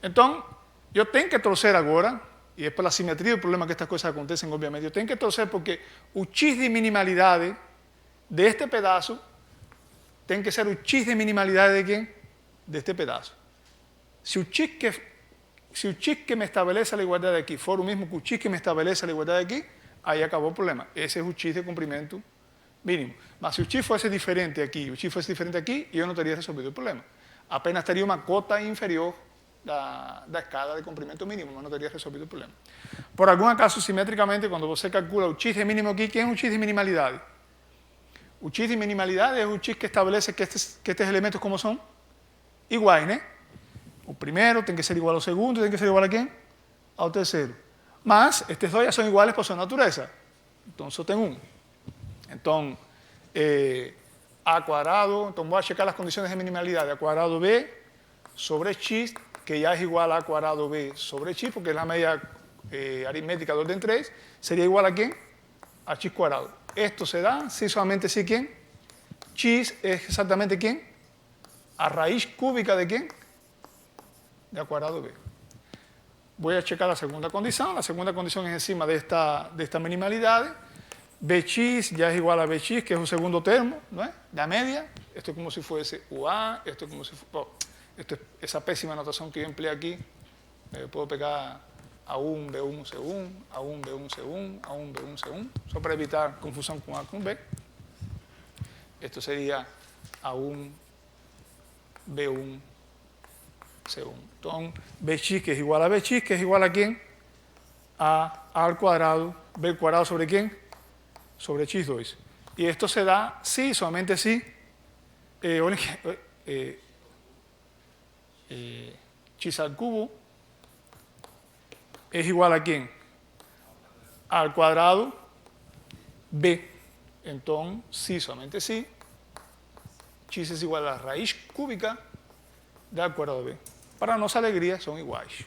Então, eu tenho que torcer agora, e é pela simetria do problema que estas coisas acontecem, obviamente, eu tenho que torcer porque o x de minimalidade deste pedaço tem que ser o x de minimalidade de quem? Deste pedaço. Se o x que me estabelece a igualdade aqui for o mesmo que o x que me estabelece a igualdade aqui, aí acabou o problema. Esse é o x de comprimento mínimo. Mas se o x fosse diferente aqui, o x fosse diferente aqui, eu não teria resolvido o problema. Apenas teria uma cota inferior da escala de comprimento mínimo, mas não teria resolvido o problema. Por algum acaso, simetricamente, quando você calcula o x de mínimo aqui, quem é o x de minimalidade? O x de minimalidade é o x que estabelece que estes elementos como são? Iguais, né? O primeiro tem que ser igual ao segundo, tem que ser igual a quem? Ao terceiro. Mas estes dois já são iguais por sua natureza. Então, só tem um. Então, a quadrado, então voy a checar las condiciones de minimalidad. A quadrado b sobre x, que ya es igual a quadrado b sobre x, porque es la media aritmética de orden 3, sería igual a ¿quién? A x cuadrado. Esto se da si solamente si ¿quién? X es exactamente ¿quién? A raíz cúbica de ¿quién? De a cuadrado b. Voy a checar la segunda condición. La segunda condición es encima de esta minimalidad. Bx ya es igual a Bx, que es un segundo termo, ¿no es? La media. Esto es como si fuese UA, esto es como si fuese... esto es esa pésima notación que yo empleé aquí. Puedo pegar A1, B1, C1, A1, B1, C1, A1, B1, C1. Solo para evitar confusión con A con B. Esto sería A1, B1, C1. Entonces, Bx, que es igual a Bx, que es igual a ¿quién? A al cuadrado, B cuadrado sobre ¿quién? Sobre x2. Y esto se da si, solamente si, x al cubo es igual a ¿quién? Al cuadrado b. Entonces, si, solamente si, x es igual a la raíz cúbica del cuadrado b. Para nossa alegría son iguales.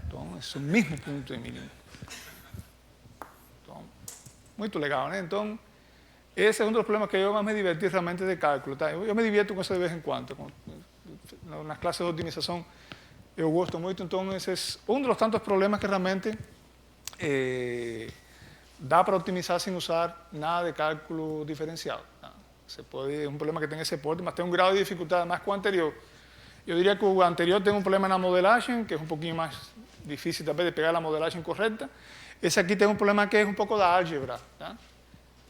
Entonces, es el mismo punto de mínimo. Muy legal, ¿no? Entonces, ese es uno de los problemas que yo más me divertí realmente de cálculo. ¿Tá? Yo me divierto con eso de vez en cuando. En las clases de optimización yo gosto mucho. Entonces, es uno de los tantos problemas que realmente da para optimizar sin usar nada de cálculo diferencial. ¿No? Se puede, es un problema que tiene ese porte, mas tiene un grado de dificultad más que el anterior. Yo diría que el anterior tiene un problema en la modelación, que es un poquito más difícil tal vez de pegar la modelación correcta. Ese aquí tiene un problema que es un poco de álgebra. ¿Tá?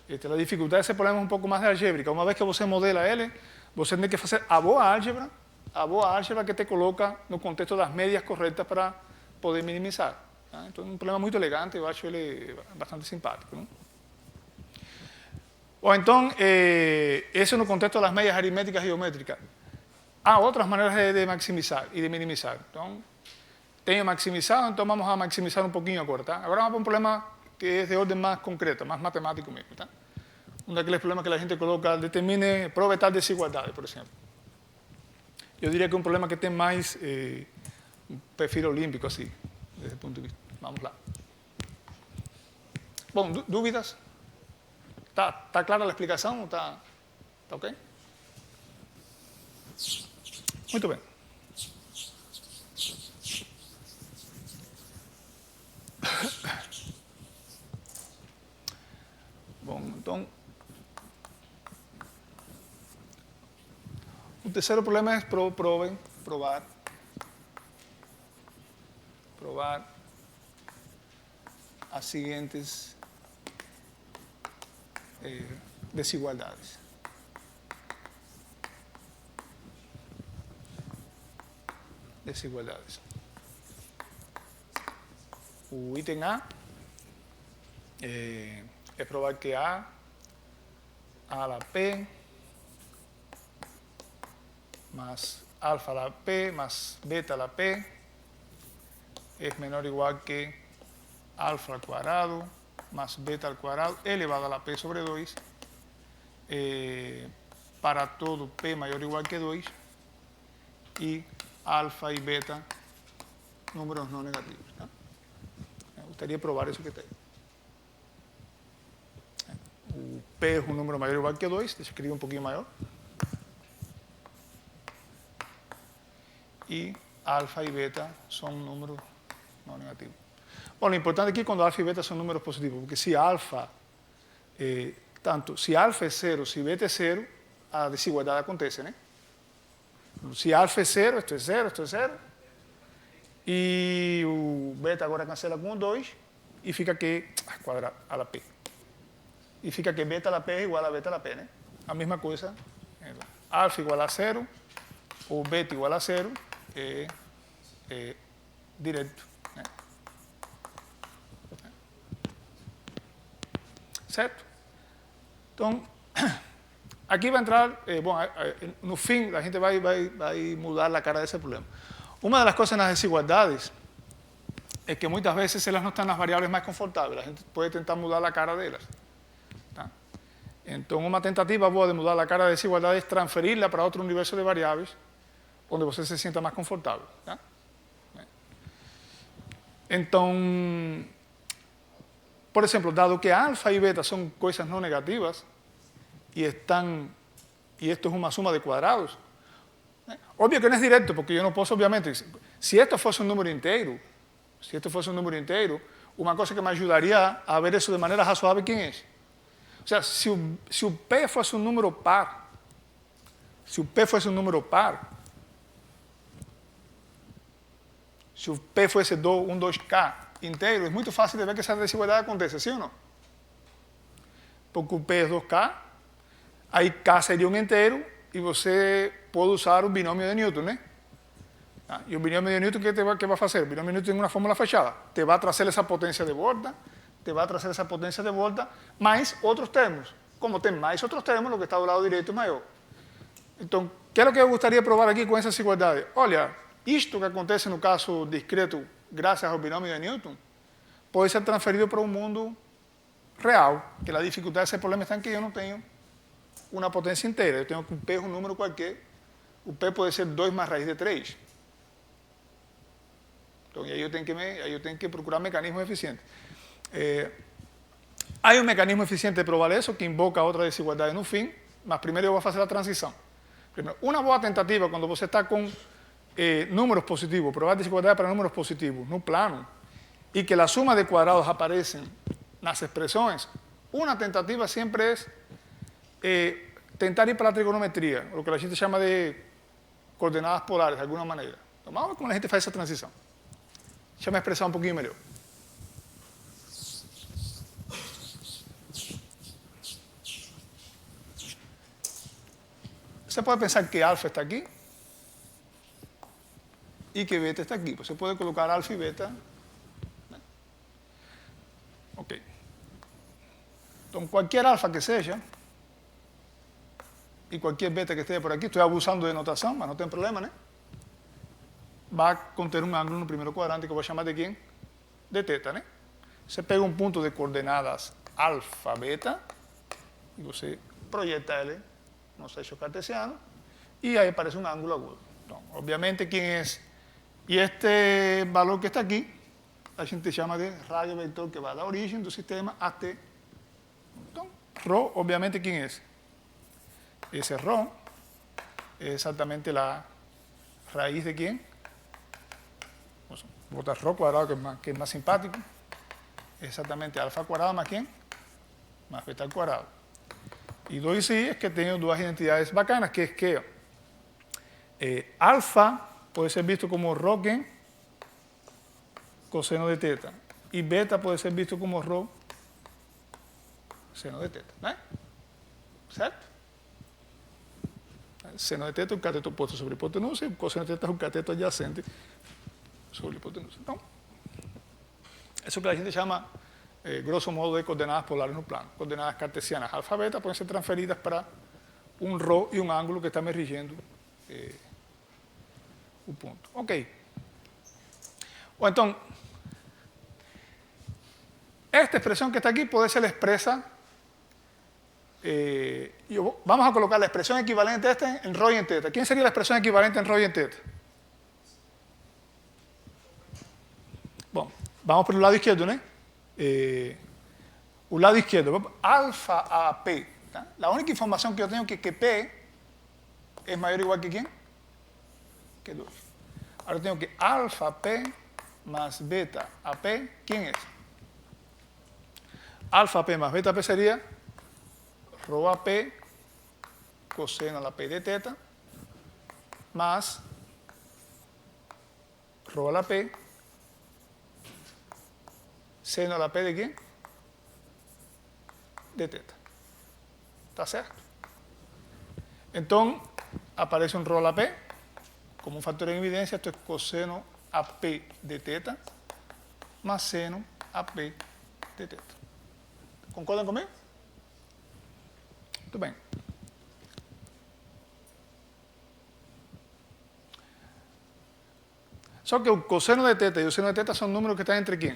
La dificultad de ese problema es un poco más de algébrica. Una vez que você modela ele, você tem que fazer a boa álgebra que te coloca no contexto das medias correctas para poder minimizar. ¿Tá? Então, é um problema muito elegante, eu acho ele bastante simpático. ¿No? O então, esse no contexto das medias aritméticas geométricas. Há outras maneiras de maximizar e de minimizar. Então, tenho maximizado, então vamos a maximizar um pouquinho agora. Tá? Agora vamos para um problema que es de orden más concreto, más matemático mismo. ¿Tá? Uno de aquellos problemas que la gente coloca, determine, pruebe tal desigualdades, por ejemplo. Yo diría que es un problema que tiene más un perfil olímpico, así, desde ese punto de vista. Vamos lá. Bueno, ¿dúvidas? ¿Está clara la explicación o está ok? Muy bien. Bom, então, o terceiro problema é provar as seguintes desigualdades. O item A es probar que A a la P más alfa a la P más beta a la P es menor o igual que alfa al cuadrado más beta al cuadrado elevado a la P sobre 2 para todo P mayor o igual que 2 y alfa y beta números no negativos. ¿No? Me gustaría probar eso que está ahí. P es un número mayor o igual que 2, se escribe un poquito mayor. Y alfa y beta son números no negativos. Bueno, lo importante aquí es cuando alfa y beta son números positivos, porque si alfa, si alfa es 0, si beta es 0, a desigualdad acontece, ¿no? Si alfa es 0, esto es 0, esto es 0. Y beta agora cancela con un 2 y fica que cuadrado a la P. Y fica que beta a la P es igual a beta a la P, ¿no? La misma cosa, alfa igual a 0 o beta igual a 0 directo. ¿No? Certo? Então, aqui vai entrar, no fim, a gente vai mudar a cara desse problema. Uma das coisas nas desigualdades es que muchas veces elas não estão nas variáveis mais confortáveis. A gente pode tentar mudar a cara delas. Tá? Então, uma tentativa boa de mudar a cara da desigualdade é transferirla para outro universo de variáveis onde você se sinta mais confortável. Tá? Então, por exemplo, dado que alfa e beta são coisas não negativas e esto es una suma de cuadrados, obvio que no es directo, porque yo no puedo, obviamente, si esto fuese un número entero, una cosa que me ayudaría a ver eso de manera razoable, ¿quién es? O sea, si un P fuese un número par, si un P fuese 2K inteiro, es muy fácil de ver que esa desigualdad acontece, ¿sí o no? Porque un P es 2K, aí K seria um inteiro e você pode usar o binômio de Newton, né? E o binômio de Newton, que vai fazer? O binômio de Newton tem uma fórmula fechada. Te vai trazer essa potência de volta, mais outros termos. Como tem mais outros termos, o que está do lado direito é maior. Então, o que é o que eu gostaria de provar aqui com essa desigualdade? Olha, isto que acontece no caso discreto, graças ao binômio de Newton, pode ser transferido para o mundo real, que a dificuldade desse problema está em que eu não tenho uma potência inteira. Eu tenho que um P é um número qualquer. O P pode ser 2 mais raiz de 3. Então, aí eu tenho que procurar mecanismos eficientes. Há um mecanismo eficiente de provar isso, que invoca outra desigualdade no fim, mas primeiro eu vou fazer a transição. Primeiro, uma boa tentativa, quando você está com números positivos, provar desigualdade para números positivos no plano, e que a suma de quadrados aparecem nas expressões, uma tentativa sempre é tentar ir para a trigonometria, o que a gente chama de coordenadas polares, de alguma maneira. Então, vamos ver como a gente faz essa transição. Deixa eu me expressar um pouquinho melhor. Você pode pensar que alfa está aqui e que beta está aqui. Você pode colocar alfa e beta. Ok. Então, qualquer alfa que seja, e qualquer beta que esteja por aqui, estou abusando de notação, mas não tem problema, né? Vai conter um ângulo no primeiro quadrante que eu vou chamar de quem? De θ, né? Você pega um ponto de coordenadas alfa, beta, e você projeta ele nos eixos cartesianos, e aí aparece um ângulo agudo. Então, obviamente, quem é? E este valor que está aqui, a gente chama de radio vector que vai da origem do sistema até. Então, ρ, obviamente, quem é? Esse ρ é exatamente a raiz de quem? Vou botar ρ cuadrado, que é mais simpático. É exatamente alfa cuadrado mais quem? Mais beta cuadrado. E 2i é que tenho duas identidades bacanas, que é que alfa pode ser visto como ρ quem? Coseno de θ. E beta pode ser visto como ρ seno de θ, né? Certo? Seno de θ é o cateto oposto sobre hipotenusa e o coseno de θ é o cateto adjacente sobre hipotenusa. Então, isso que a gente chama, grosso modo, de coordenadas polares no plano. Coordenadas cartesianas alfa beta podem ser transferidas para um ρ e um ângulo que está me rigindo o ponto. Ok. Ou então, esta expresión que está aquí puede ser expresa, vamos a colocar la expresión equivalente a esta en ρ y en θ. ¿Quién sería la expresión equivalente en ρ y en θ? Bueno, vamos por el lado izquierdo, ¿no? Un lado izquierdo, alfa a P. ¿tá? La única información que yo tengo es que P es mayor o igual que ¿quién? Que 2. Ahora tengo que alfa P más beta a P, ¿quién es? Alfa P más beta P sería ρ a P coseno a la P de θ más ρ a la P seno a la P de quién? De θ. ¿Está certo? Entonces, aparece un ρ a la P como un factor en evidencia. Esto es coseno a P de θ más seno a P de θ. ¿Concordan conmigo? Muito bem. Só que o coseno de teta e o seno de teta são números que estão entre quem?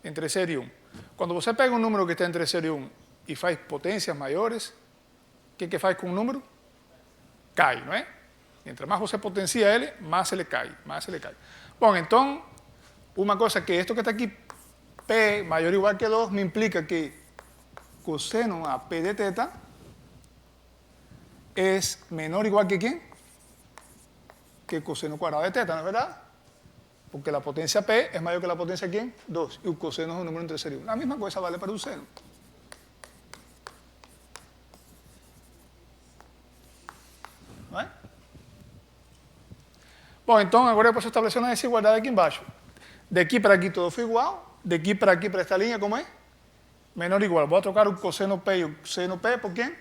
Entre 0 e 1. Quando você pega um número que está entre 0 e 1 e faz potências maiores, o que faz com o número? Cai, não é? Entre mais você potencia ele, mais ele cai, Bom, então, uma coisa que isto que está aqui, P maior ou igual que 2, me implica que coseno a P de teta é menor ou igual que quem? Que coseno cuadrado de teta, ¿no es verdad? Porque la potencia P es mayor que la potencia ¿quién? 2. Y un coseno es un número entre 0 y 1. La misma cosa vale para un seno. ¿No es? Bom, então agora eu posso estabelecer uma desigualdade aqui embaixo. De aqui para aqui todo foi igual. De aqui para esta linha, como é? Menor ou igual. Vou trocar o coseno P e o seno P por quem?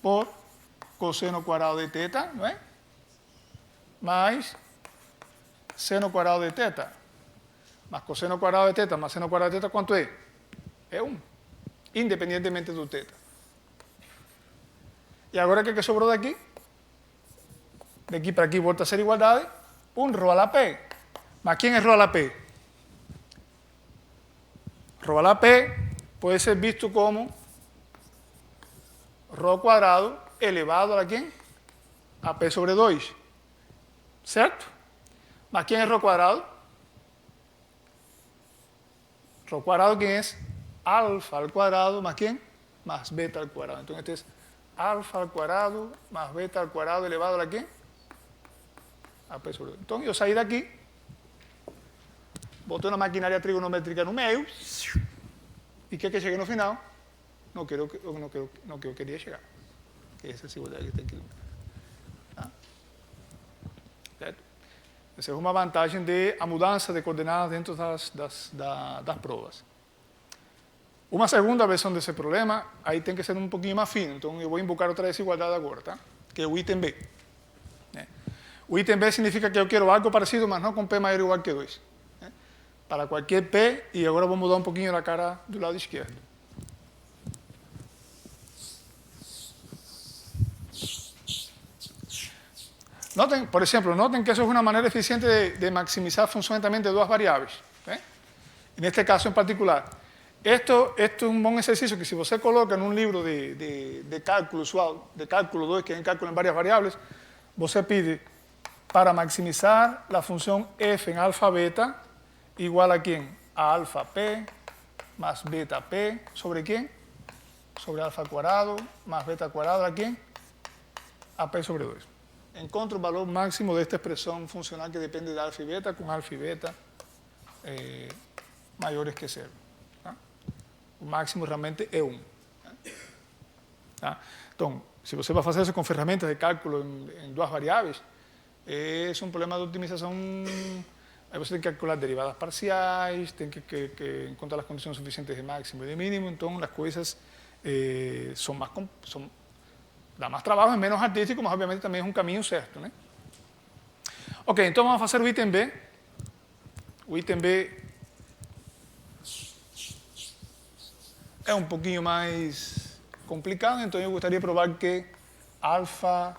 Por coseno cuadrado de teta, não é? Mais seno cuadrado de teta. Más coseno cuadrado de teta más seno cuadrado de teta, ¿cuánto es? Es 1. Independientemente do teta. E agora o que sobrou daqui? De aqui para aqui volta a ser igualdade. 1 rho a la P. Mas quem é rho a la P? Rho a la P pode ser visto como rho cuadrado elevado a quem? A P sobre 2. ¿Certo? Mas quem é rho cuadrado? Rho cuadrado, quem é? Alfa al cuadrado más quem? Más beta al cuadrado. Então, este é alfa al cuadrado más beta al cuadrado elevado a quem? A P sobre 2. Então, eu saí daqui, botei uma maquinaria trigonométrica no meio, e o que cheguei no final? No que eu queria chegar. Essa é a desigualdade que tem aqui. Certo? Essa é uma vantagem de a mudança de coordenadas dentro das provas. Uma segunda versão desse problema, aí tem que ser um pouquinho mais fino. Então, eu vou invocar outra desigualdade agora, tá? Que é o item B. O item B significa que eu quero algo parecido, mas não com P maior ou igual que 2. Para qualquer P, e agora vou mudar um pouquinho a cara do lado esquerdo. Notem, por exemplo, notem que isso é uma maneira eficiente de maximizar funcionamento de duas variáveis. Neste caso em particular. Esto é um bom exercício que, se você coloca em um livro de cálculo usual, de cálculo 2, que é cálculo em várias variáveis, você pede para maximizar a função f em alfa beta igual a quem? A alfa p más beta p sobre quem? Sobre alfa cuadrado más beta cuadrado a quem? A p sobre 2. Encontro o valor máximo desta expressão funcional que depende de alfa e beta, com alfa e beta maiores que 0. Tá? O máximo realmente é 1. Tá? Então, se você vai fazer isso com ferramentas de cálculo em duas variáveis, é um problema de otimização. Aí você tem que calcular derivadas parciais, tem que encontrar as condições suficientes de máximo e de mínimo, então as coisas dá mais trabalho, é menos artístico, mas obviamente também é um caminho certo, né? Ok, então vamos fazer o item B. O item B é um pouquinho mais complicado, então eu gostaria de provar que alfa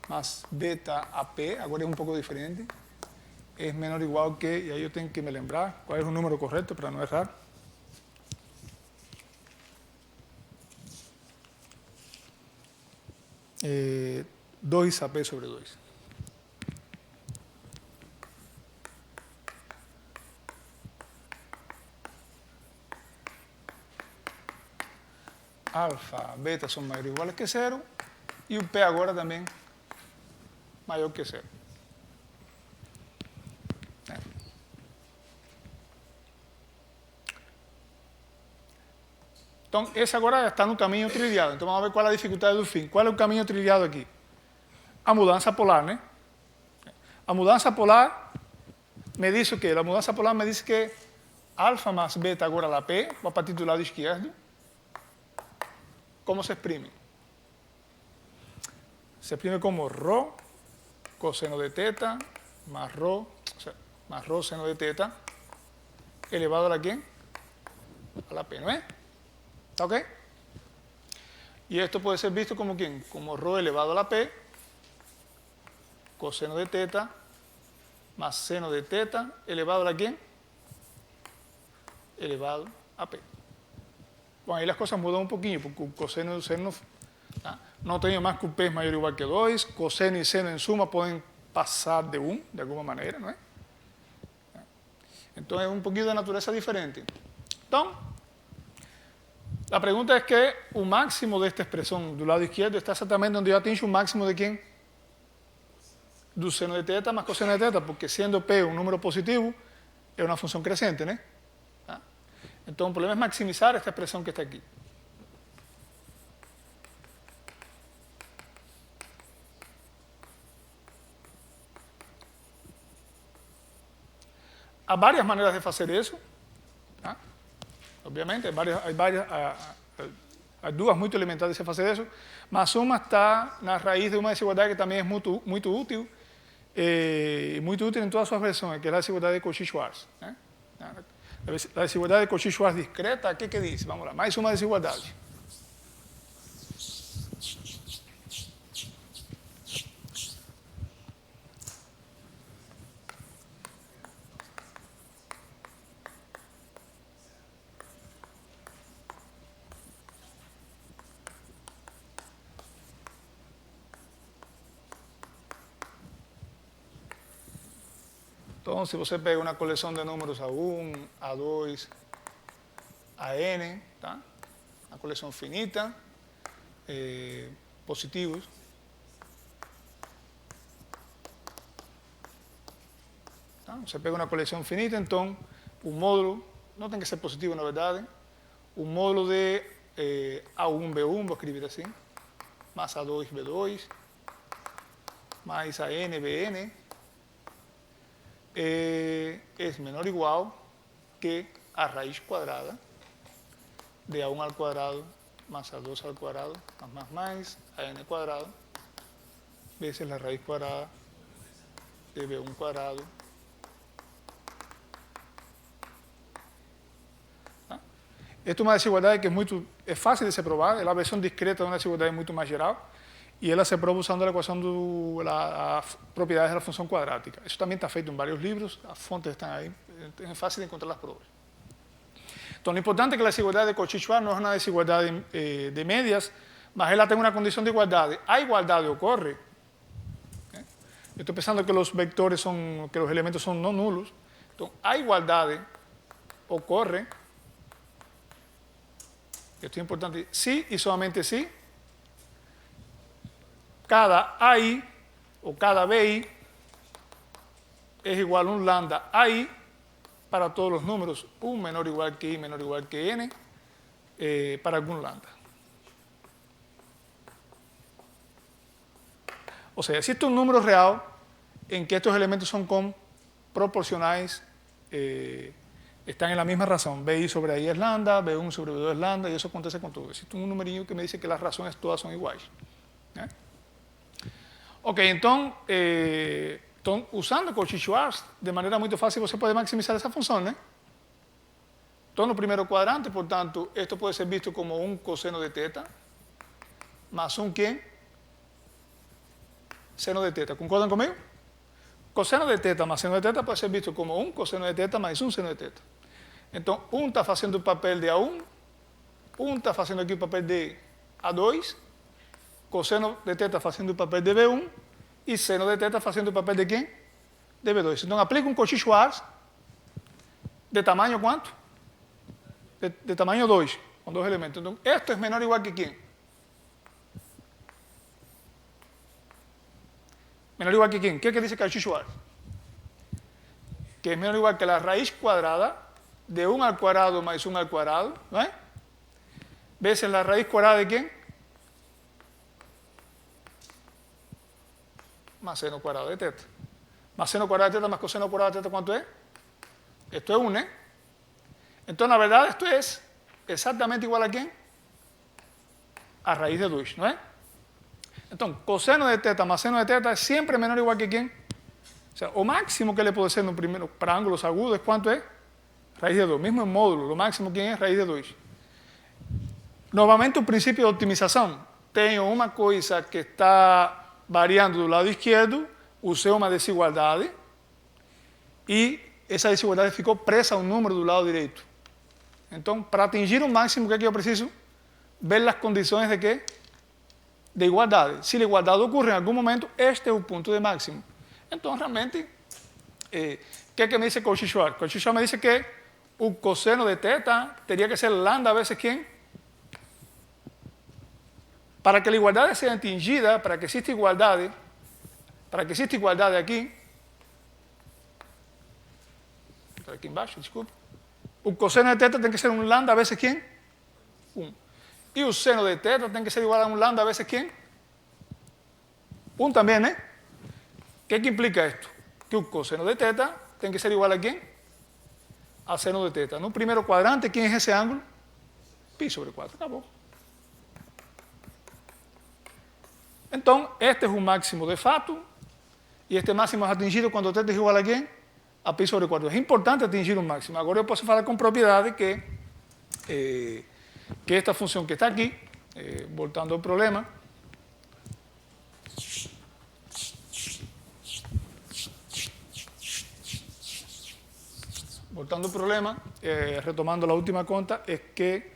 más beta a P, agora é um pouco diferente, é menor ou igual que, e aí eu tenho que me lembrar qual é o número correto para não errar. É 2 a P sobre 2. Alfa, beta são maiores ou iguais que 0, e o P agora também maior que 0. Então, esse agora está no caminho trilhado. Então, vamos ver qual é a dificuldade do fim. Qual é o caminho trilhado aqui? A mudança polar, né? A mudança polar me diz o quê? A mudança polar me diz que alfa mais beta agora a P, vou partir do lado esquerdo. Como se exprime? Se exprime como rho coseno de teta más rho seno de teta elevado a la ¿quién? A la P, ¿no es? ¿Está ok? Y esto puede ser visto como ¿quién? Como rho elevado a la P coseno de teta más seno de teta elevado a quién? Elevado a P. Bueno, ahí las cosas mudan un poquillo, porque un coseno y un seno no tengo más que un P es mayor o igual que 2, coseno y seno en suma pueden pasar de 1, de alguna manera, ¿no es? Entonces es un poquito de naturaleza diferente. Entonces, la pregunta es que o máximo de esta expresión do lado izquierdo está exactamente donde yo atingo o máximo de quién? Do seno de teta más coseno de teta, porque siendo P un número positivo, es una función creciente, ¿no? Entonces el problema es maximizar esta expresión que está aquí. Hay varias maneras de hacer eso. Obviamente, hay dudas muy elementales de hacer eso, mas uma está na raíz de una desigualdad que también es muy útil, muy útil en todas sus versiones, que es la desigualdad de Cauchy-Schwarz. La desigualdad de Cauchy-Schwarz discreta, ¿qué dice? Vamos lá, mais uma desigualdade. Então, se você pega uma coleção de números A1, A2, AN, tá? Uma coleção finita, positivos. Tá? Você pega uma coleção finita, então o módulo, não tem que ser positivo na verdade, o módulo de A1, B1, vou escrever assim, mais A2, B2, mais AN, BN, es menor o igual que a raíz cuadrada de A1 al cuadrado más A2 al cuadrado más a n cuadrado veces la raíz cuadrada de B1 cuadrado. Esto es una desigualdad que es fácil de se probar, es la versión discreta de una desigualdad mucho más general. Y ela se prueba usando a ecuação das propriedades da função quadrática. Isso também está feito em vários livros, as fontes estão aí, é fácil de encontrar as provas. Então, lo importante é que a desigualdade de Cauchy-Schwarz não é uma desigualdade de médias, mas ela tem uma condição de igualdade. A igualdade ocorre, eu estou pensando que os vectores são, que os elementos são não nulos, então a igualdade ocorre, isto é importante, se e somente se cada AI o cada BI es igual a un lambda AI para todos los números, un menor o igual que I menor o igual que N, para algún lambda. O sea, existe un número real en que estos elementos son proporcionales, están en la misma razón. BI sobre I es lambda, B1 sobre B2 es lambda, y eso acontece con todo. Existe un numerillo que me dice que las razones todas son iguales. Ok, entonces, usando Cauchy-Schwarz, de manera muy fácil, você puede maximizar esa función, ¿no? Entonces, en el primer cuadrante, por tanto, esto puede ser visto como un coseno de teta más un ¿quién? Seno de teta. ¿Concuerdan conmigo? Coseno de teta más seno de teta puede ser visto como un coseno de teta más un seno de teta. Entonces, un está haciendo el papel de A1, un está haciendo aquí el papel de A2, coseno de teta haciendo el papel de B1 y seno de teta haciendo el papel de ¿quién? De B2. Entonces aplica un Cauchy-Schwarz de tamaño ¿cuánto? De tamaño 2, con dos elementos. Entonces esto es menor o igual que ¿quién? Menor o igual que ¿quién? ¿Qué dice Cauchy-Schwarz? Que es menor o igual que la raíz cuadrada de 1 al cuadrado más 1 al cuadrado, ¿no es? Veces la raíz cuadrada de ¿quién? Más seno cuadrado de teta. Más seno cuadrado de teta más coseno cuadrado de teta, ¿cuánto es? Esto es 1, ¿eh? Entonces, la verdad, esto es exactamente igual a ¿quién? A raíz de 2, ¿no es? Entonces, coseno de teta más seno de teta es siempre menor o igual que ¿quién? O sea, o máximo que le puede ser en un primero, para ángulos agudos, ¿cuánto es? Raíz de 2. Mismo en módulo, lo máximo ¿quién es? Raíz de 2. Novamente, un principio de optimización. Tengo una cosa que está variando do lado izquierdo, usei uma desigualdade e essa desigualdade ficou presa a um número do lado direito. Então, para atingir o máximo, o que é que eu preciso? Ver as condições de quê? De igualdade. Se a igualdade ocorre em algum momento, este é o ponto de máximo. Então, realmente, o que é que me dice Cauchy-Schwarz? Cauchy-Schwarz me dice que o cosseno de θ teria que ser lambda vezes quem? Para que a igualdade seja atingida, para que exista igualdade aqui embaixo, desculpa, o cosseno de θ tem que ser um lambda vezes quem? 1. E o seno de θ tem que ser igual a um lambda vezes quem? 1 também, né? O que implica isto? Que o cosseno de θ tem que ser igual a quem? A seno de θ. No primeiro quadrante, quem é esse ângulo? Π sobre 4. Acabou. Então, este é o máximo de fato, e este máximo é atingido quando θ é igual a quem? A π sobre 4. É importante atingir o máximo. Agora eu posso falar com propriedade que esta função que está aqui, voltando ao problema, retomando a última conta, é que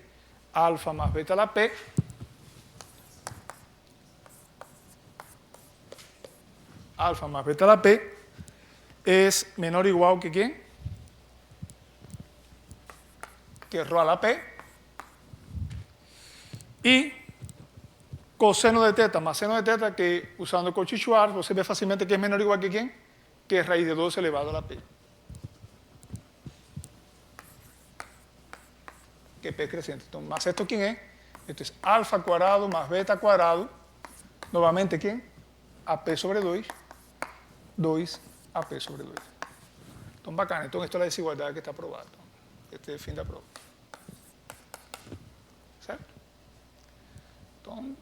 alfa más beta la P alfa más beta la P es menor o igual que ¿quién? Que ρ a la P. Y coseno de θ más seno de θ, que usando Cauchy-Schwarz, você ve fácilmente que es menor o igual que ¿quién? Que es raíz de 2 elevado a la P. Que P es creciente. Entonces, más esto, ¿quién es? Esto es alfa cuadrado más beta cuadrado. Nuevamente, ¿quién? AP sobre 2. 2 AP sobre 2. Entonces, bacana. Entonces, esto es la desigualdad que está probada. Este es el fin de la prueba. ¿Cierto? Entonces,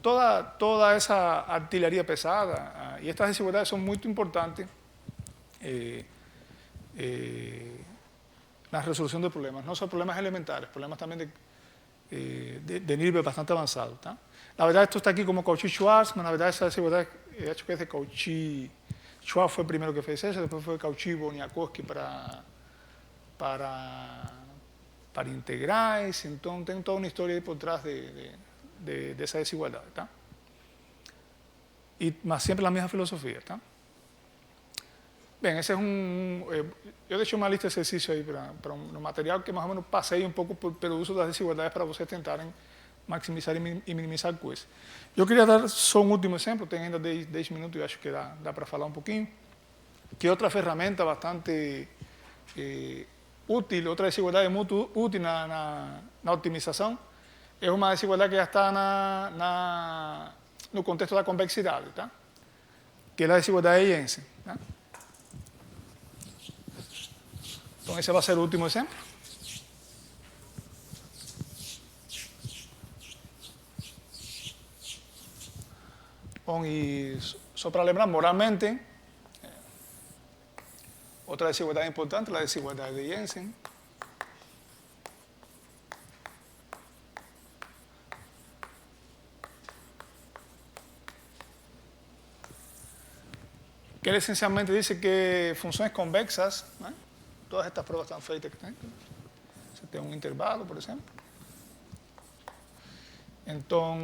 toda esa artillería pesada y estas desigualdades son muy importantes la resolución de problemas, no solo problemas elementales, problemas también de nivel bastante avanzado. ¿Tá? La verdad, esto está aquí como Cauchy-Schwarz, pero la verdad esa desigualdad, he hecho que es de Cauchy-Schwarz fue el primero que fue eso, después fue Cauchy-Boniakowski para integrais, entonces tengo toda una historia ahí por detrás de esa desigualdad. ¿Tá? Y más siempre la misma filosofía. ¿Tá? Bien, ese es yo he hecho una lista de ejercicios ahí para un material que más o menos pasei un pouco pelo uso das desigualdades para vocês tentarem maximizar e minimizar coisas. Eu queria dar só um último exemplo, tem ainda 10 minutos e acho que dá para falar um pouquinho, que outra ferramenta bastante útil, outra desigualdade muito útil na otimização, é uma desigualdade que já está no contexto da convexidade, tá? Que é a desigualdade de Jensen. Tá? Então, esse vai ser o último exemplo. Bom, e só para lembrar, moralmente, outra desigualdade importante, a desigualdade de Jensen. Que ele essencialmente diz que funções convexas, né? Todas estas pruebas están feitas. Você tem um intervalo, por exemplo. Então,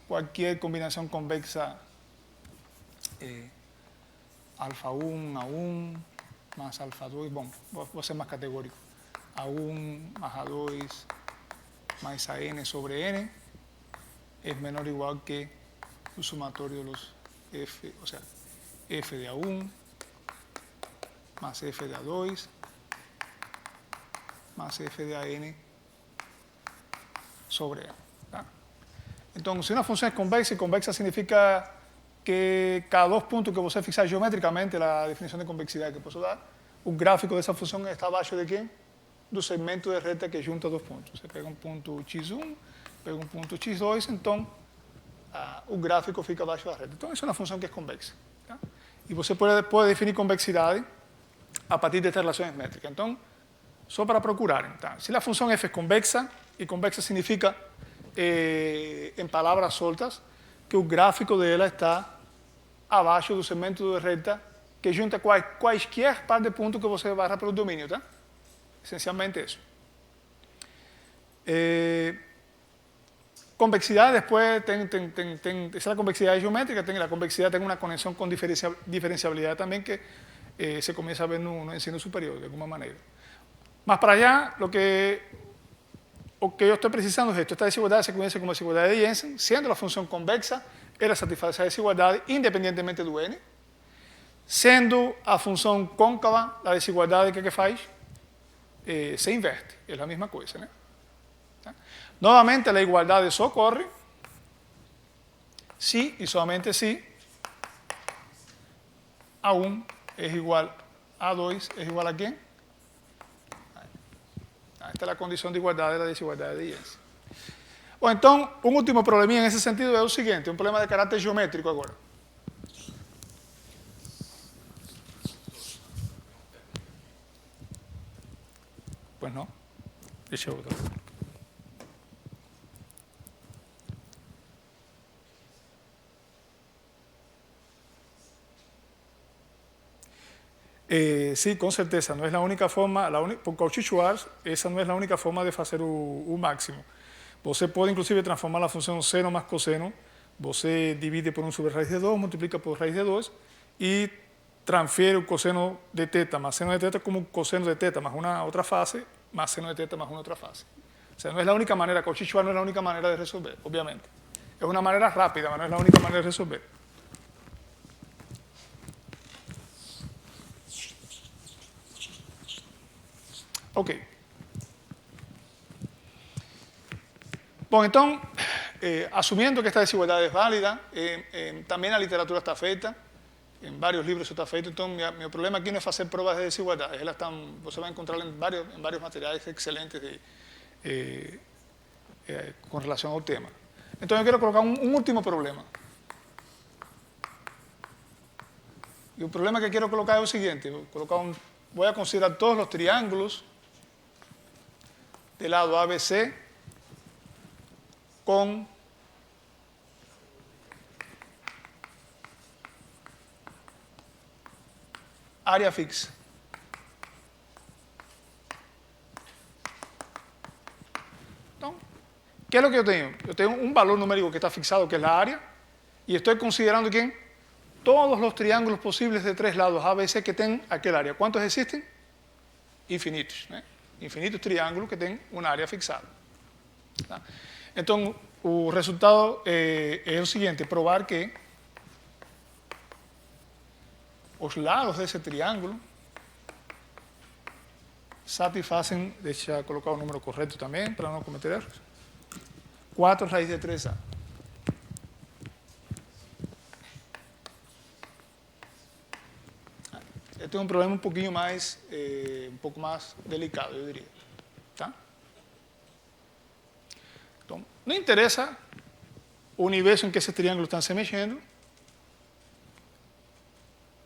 qualquer combinação convexa alfa 1 a 1 mais alfa 2, bom, vou ser mais categórico, a 1 mais a 2 mais a n sobre n é menor ou igual que o sumatório de los f, ou seja, f de A1 más f de A2 más f de AN sobre A. ¿Tá? Entonces, si una función es convexa, y convexa significa que cada dos puntos que você fixar geométricamente, la definición de convexidad que puedo dar, un gráfico de esa función está abajo de ¿qué? Do segmento de reta que junta dos puntos. Você pega um ponto x1, pega um ponto x2, então o gráfico fica abaixo da reta. Então, isso é uma função que é convexa. Tá? E você pode definir convexidade a partir de estas relações métricas. Então, só para procurarem. Tá? Se a função f é convexa, e convexa significa em palavras soltas, que o gráfico dela está abaixo do segmento de reta que junta quaisquer par de pontos que você barra pelo domínio, tá? Essencialmente isso. Convexidad después esa es la convexidad geométrica, la convexidad tiene una conexión con diferenciabilidad también que se comienza a ver en un ensino superior de alguna manera. Más para allá, lo que yo estoy precisando es esto. Esta desigualdad se conoce como desigualdad de Jensen, siendo la función convexa, ela satisfaz essa desigualdade independentemente do n, sendo a função côncava, a desigualdade que faz, se inverte, é a mesma coisa, né? Novamente, a igualdade só ocorre se e somente se A1 é igual a A2 é igual a quem? Esta é a condição de igualdade da desigualdade de Jensen. Bom, então, um último probleminha nesse sentido é o seguinte, um problema de caráter geométrico agora. Pois não? Deixa eu ver. Sí, con certeza, no es la única forma, por Cauchy-Schwarz, esa no es la única forma de hacer un máximo. Você pode, inclusive, transformar a função seno mais cosseno, você divide por 1 sobre raiz de 2, multiplica por raiz de 2 e transfere o cosseno de θ más seno de θ como cosseno de θ más una otra fase, más seno de θ más una otra fase. O sea, no es la única manera, Cauchy-Schwarz no es la única manera de resolver, obviamente. Es una manera rápida, pero no es la única manera de resolver. Ok. Bom, então, assumindo que esta desigualdade é válida, também a literatura está feita, em vários livros isso está feito, então meu problema aqui não é fazer provas de desigualdade, elas estão, você vai encontrar em vários materiais excelentes com relação ao tema. Então eu quero colocar um último problema. E o problema que quero colocar é o seguinte, vou considerar todos os triângulos del lado ABC con área fixa. Então, ¿qué es lo que yo tengo? Yo tengo un valor numérico que está fixado, que es la área, y estoy considerando ¿quién? Todos los triángulos posibles de 3 lados ABC que tienen aquel área. ¿Cuántos existen? Infinitos, ¿eh? Infinitos triângulos que têm uma área fixada. Tá? Então, o resultado é o seguinte, provar que os lados desse triângulo satisfazem, deixa eu colocar o número correto também, para não cometer erros, 4 raiz de 3A. Este é um problema um pouquinho mais, um pouco mais delicado, eu diria. Tá? Então, não interessa o universo em que esses triângulos estão se mexendo,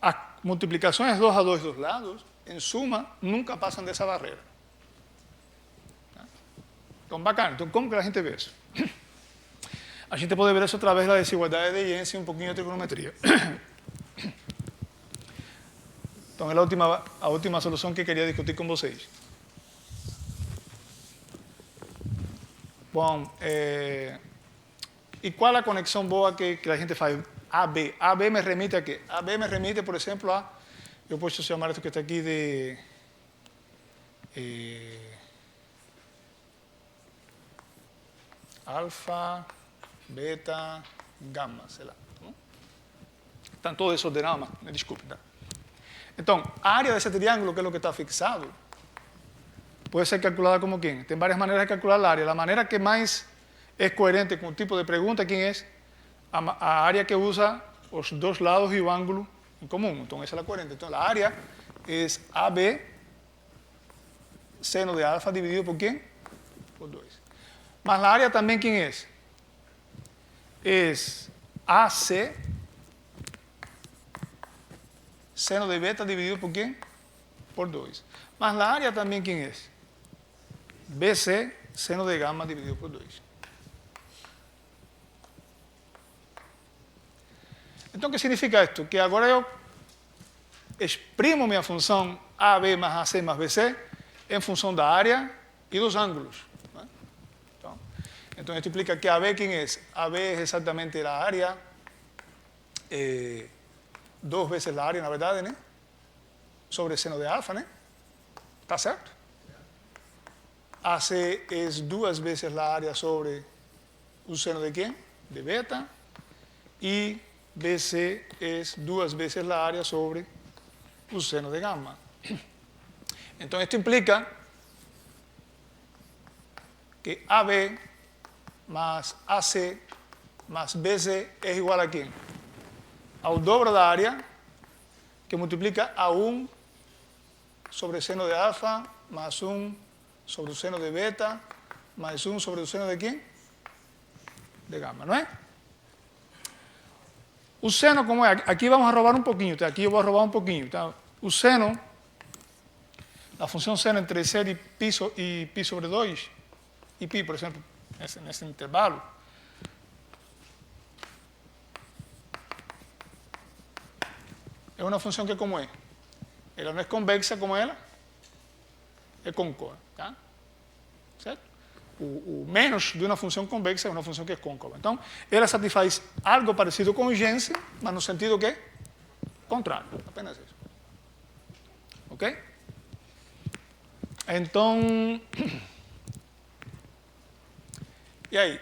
as multiplicações 2 a 2 dos lados, em suma, nunca passam dessa barreira. Tá? Então, bacana. Então, como que a gente vê isso? A gente pode ver isso através da desigualdade de Jensen e um pouquinho de trigonometria. Então, é a última solução que queria discutir com vocês. Bom, e qual a conexão boa que a gente faz? AB. AB me remite a quê? AB me remite, por exemplo, a... Eu posso chamar isso que está aqui de... alfa, beta, gama, sei lá. Estão todos desordenados, me desculpe, tá? Então, a área desse triângulo, que é o que está fixado, pode ser calculada como quem? Tem várias maneiras de calcular a área. A maneira que mais é coerente com o tipo de pergunta, quem é? A área que usa os dois lados e o ângulo em comum. Então, essa é a coerente. Então, a área é AB seno de alfa dividido por quem? Por 2. Mas a área também quem é? É AC seno de beta dividido por quem? Por 2. Mas a área também quem é? BC seno de gama dividido por 2. Então, o que significa isto? Que agora eu exprimo minha função AB mais AC mais BC em função da área e dos ângulos. ¿No? Então, esto implica que AB, ¿quién es? AB es exactamente la área, 2 veces la área, na verdade, né? Sobre seno de alfa, né? ¿Está certo? AC es 2 veces la área sobre un seno de ¿quién? De beta. Y BC es 2 veces la área sobre un seno de gamma. Entonces, esto implica que AB más AC más BC es igual a ¿quién? Al dobro da área que multiplica a 1 sobre seno de alfa más 1 sobre el seno de beta más 1 sobre el seno de ¿quién? De gamma, ¿no es? O seno, como é? Aqui vamos a roubar um pouquinho, tá? Aqui eu vou roubar um pouquinho, tá? O seno, a função seno entre C e π sobre 2, e π, por exemplo, nesse intervalo, é uma função que como é? Ela não é convexa como ela, é côncava, tá? Certo? O menos de uma função convexa é uma função que é côncava. Então, ela satisfaz algo parecido com Jensen, mas no sentido que contrário, apenas isso. Ok? Então, e aí?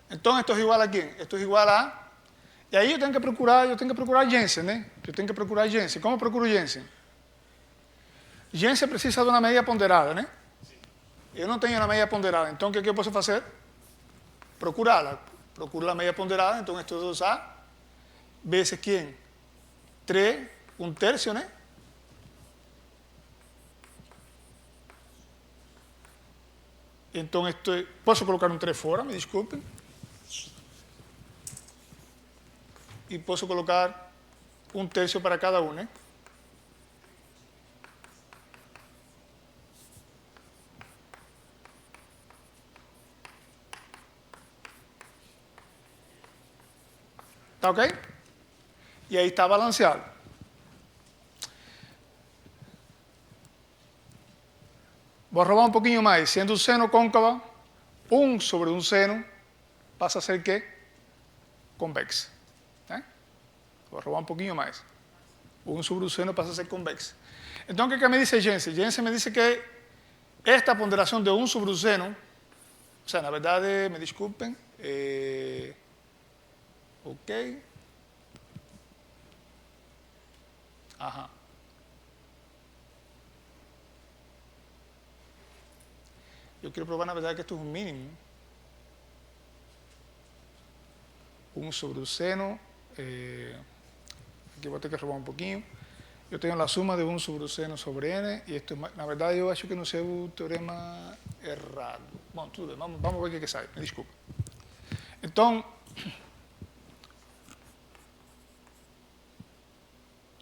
Então, esto es igual a quién? Esto es igual a... E aí eu tenho que procurar Jensen, né? Eu tenho que procurar Jensen. Como procuro Jensen? Jensen precisa de uma medida ponderada, né? Eu não tenho uma medida ponderada. Então, o que eu posso fazer? Procurá-la. Procuro a medida ponderada. Então, esto es 2A veces ¿quién? 3, 1/3, né? Então, posso colocar um 3 fora, me desculpem. E posso colocar 1/3 para cada um, né? Tá ok? E aí está balanceado. Vou roubar um pouquinho mais. Sendo o seno côncava, 1 sobre um seno passa a ser ¿qué? Convexa. Vou roubar um pouquinho mais. 1 sobre o seno passa a ser convexa. Então, o que me dice Jensen? Jensen me dice que esta ponderação de 1 sobre o seno, o sea, na verdade, me desculpem, ok. Ajá. Eu quero provar, na verdade, que isto é um mínimo. 1 sobre o seno, aqui vou ter que roubar um pouquinho. Eu tenho a suma de 1 sobre o seno sobre n, e isto, na verdade, eu acho que não sei o teorema errado. Bom, tudo bem, vamos ver o que sai, me desculpa. Então,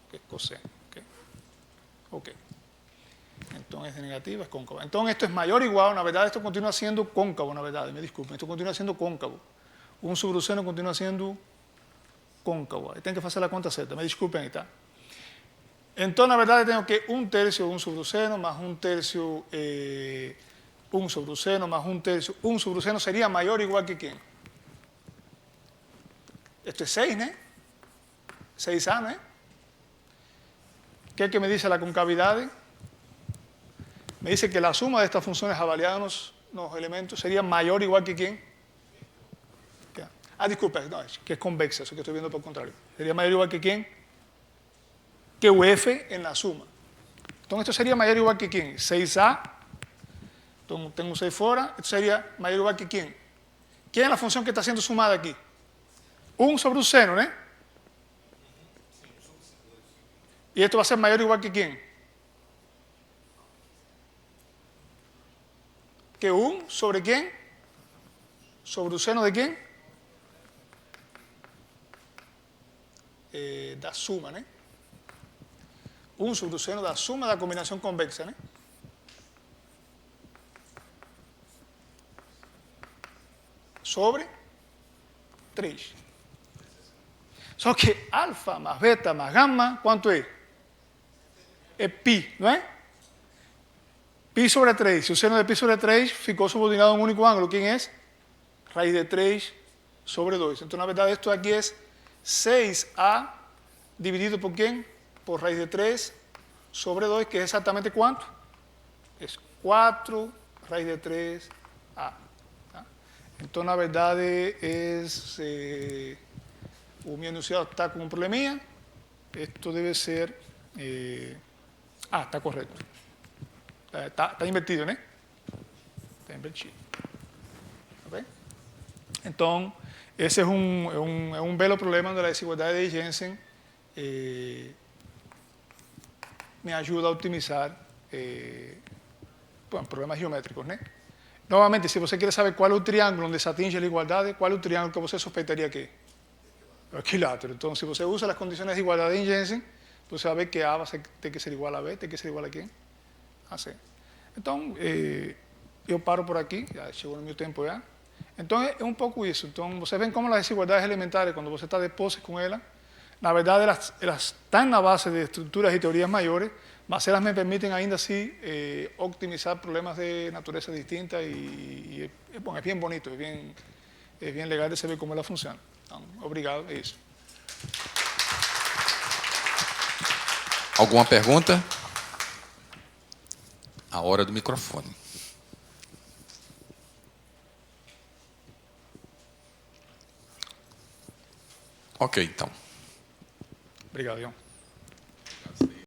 que é cosseno, ok? Ok. Então, es de negativa, es cóncavo. Então, esto es mayor o igual, na verdade, esto continua sendo cóncavo, na verdade, me desculpem. Esto continua sendo cóncavo. 1 sobre o seno continua sendo côncavo. Tem que fazer a conta certa, me desculpem aí, tá? Então, na verdade, tenho que 1/3 1 sobre o seno, mais 1/3 1 sobre o seno, mais 1/3 1 sobre o seno seria maior ou igual que quem? Esto é 6, né? 6A, né? O que é que me diz a concavidade? Me dice que la suma de estas funciones avaliadas en los elementos sería mayor o igual que ¿quién? Ah, disculpa, no, es que es convexa, eso que estoy viendo por el contrario. Sería mayor o igual que ¿quién? Que UF en la suma. Entonces esto sería mayor o igual que ¿quién? 6A. Entonces tengo un 6 fuera. Esto sería mayor o igual que ¿quién? ¿Quién es la función que está siendo sumada aquí? 1 sobre un seno, ¿no? Y esto va a ser mayor o igual que ¿quién? Que 1 sobre quién? Sobre el seno de quién? Da suma, ¿no? 1 sobre o seno da suma da combinação convexa, né? Sobre 3. Só que alfa mais beta mais gama, quanto é? É pi, não é? Pi sobre 3. Se o seno de pi sobre 3 ficou subordinado a um único ângulo, quem é? Raíz de 3 sobre 2. Então, na verdade, esto aqui é 6a dividido por quem? Por raíz de 3 sobre 2, que é exatamente quanto? É 4 raíz de 3a. Tá? Então, na verdade, o meu enunciado está com um probleminha. Esto deve ser... está correto. Está invertido, né? Está invertido. Ok? Então, esse é um belo problema da desigualdade de Jensen. Me ajuda a optimizar problemas geométricos, né? Novamente, se você quer saber qual é o triângulo onde se atinge a igualdade, qual é o triângulo que você suspeitaria que é? O equilátero. Então, se você usa as condições de igualdade em Jensen, você vai ver que A tem que ser igual a B, tem que ser igual a quem? A C. Então, eu paro por aqui, já chegou no meu tempo já. Então, é um pouco isso. Então, você vê como as desigualdades elementares, quando você está de poses com elas, na verdade, elas estão na base de estruturas e teorias maiores, mas elas me permitem ainda assim optimizar problemas de natureza distinta e bom, é bem bonito, é bem legal de saber como elas funcionam. Então, obrigado, é isso. Alguma pergunta? A hora do microfone. Ok, então. Obrigado, João.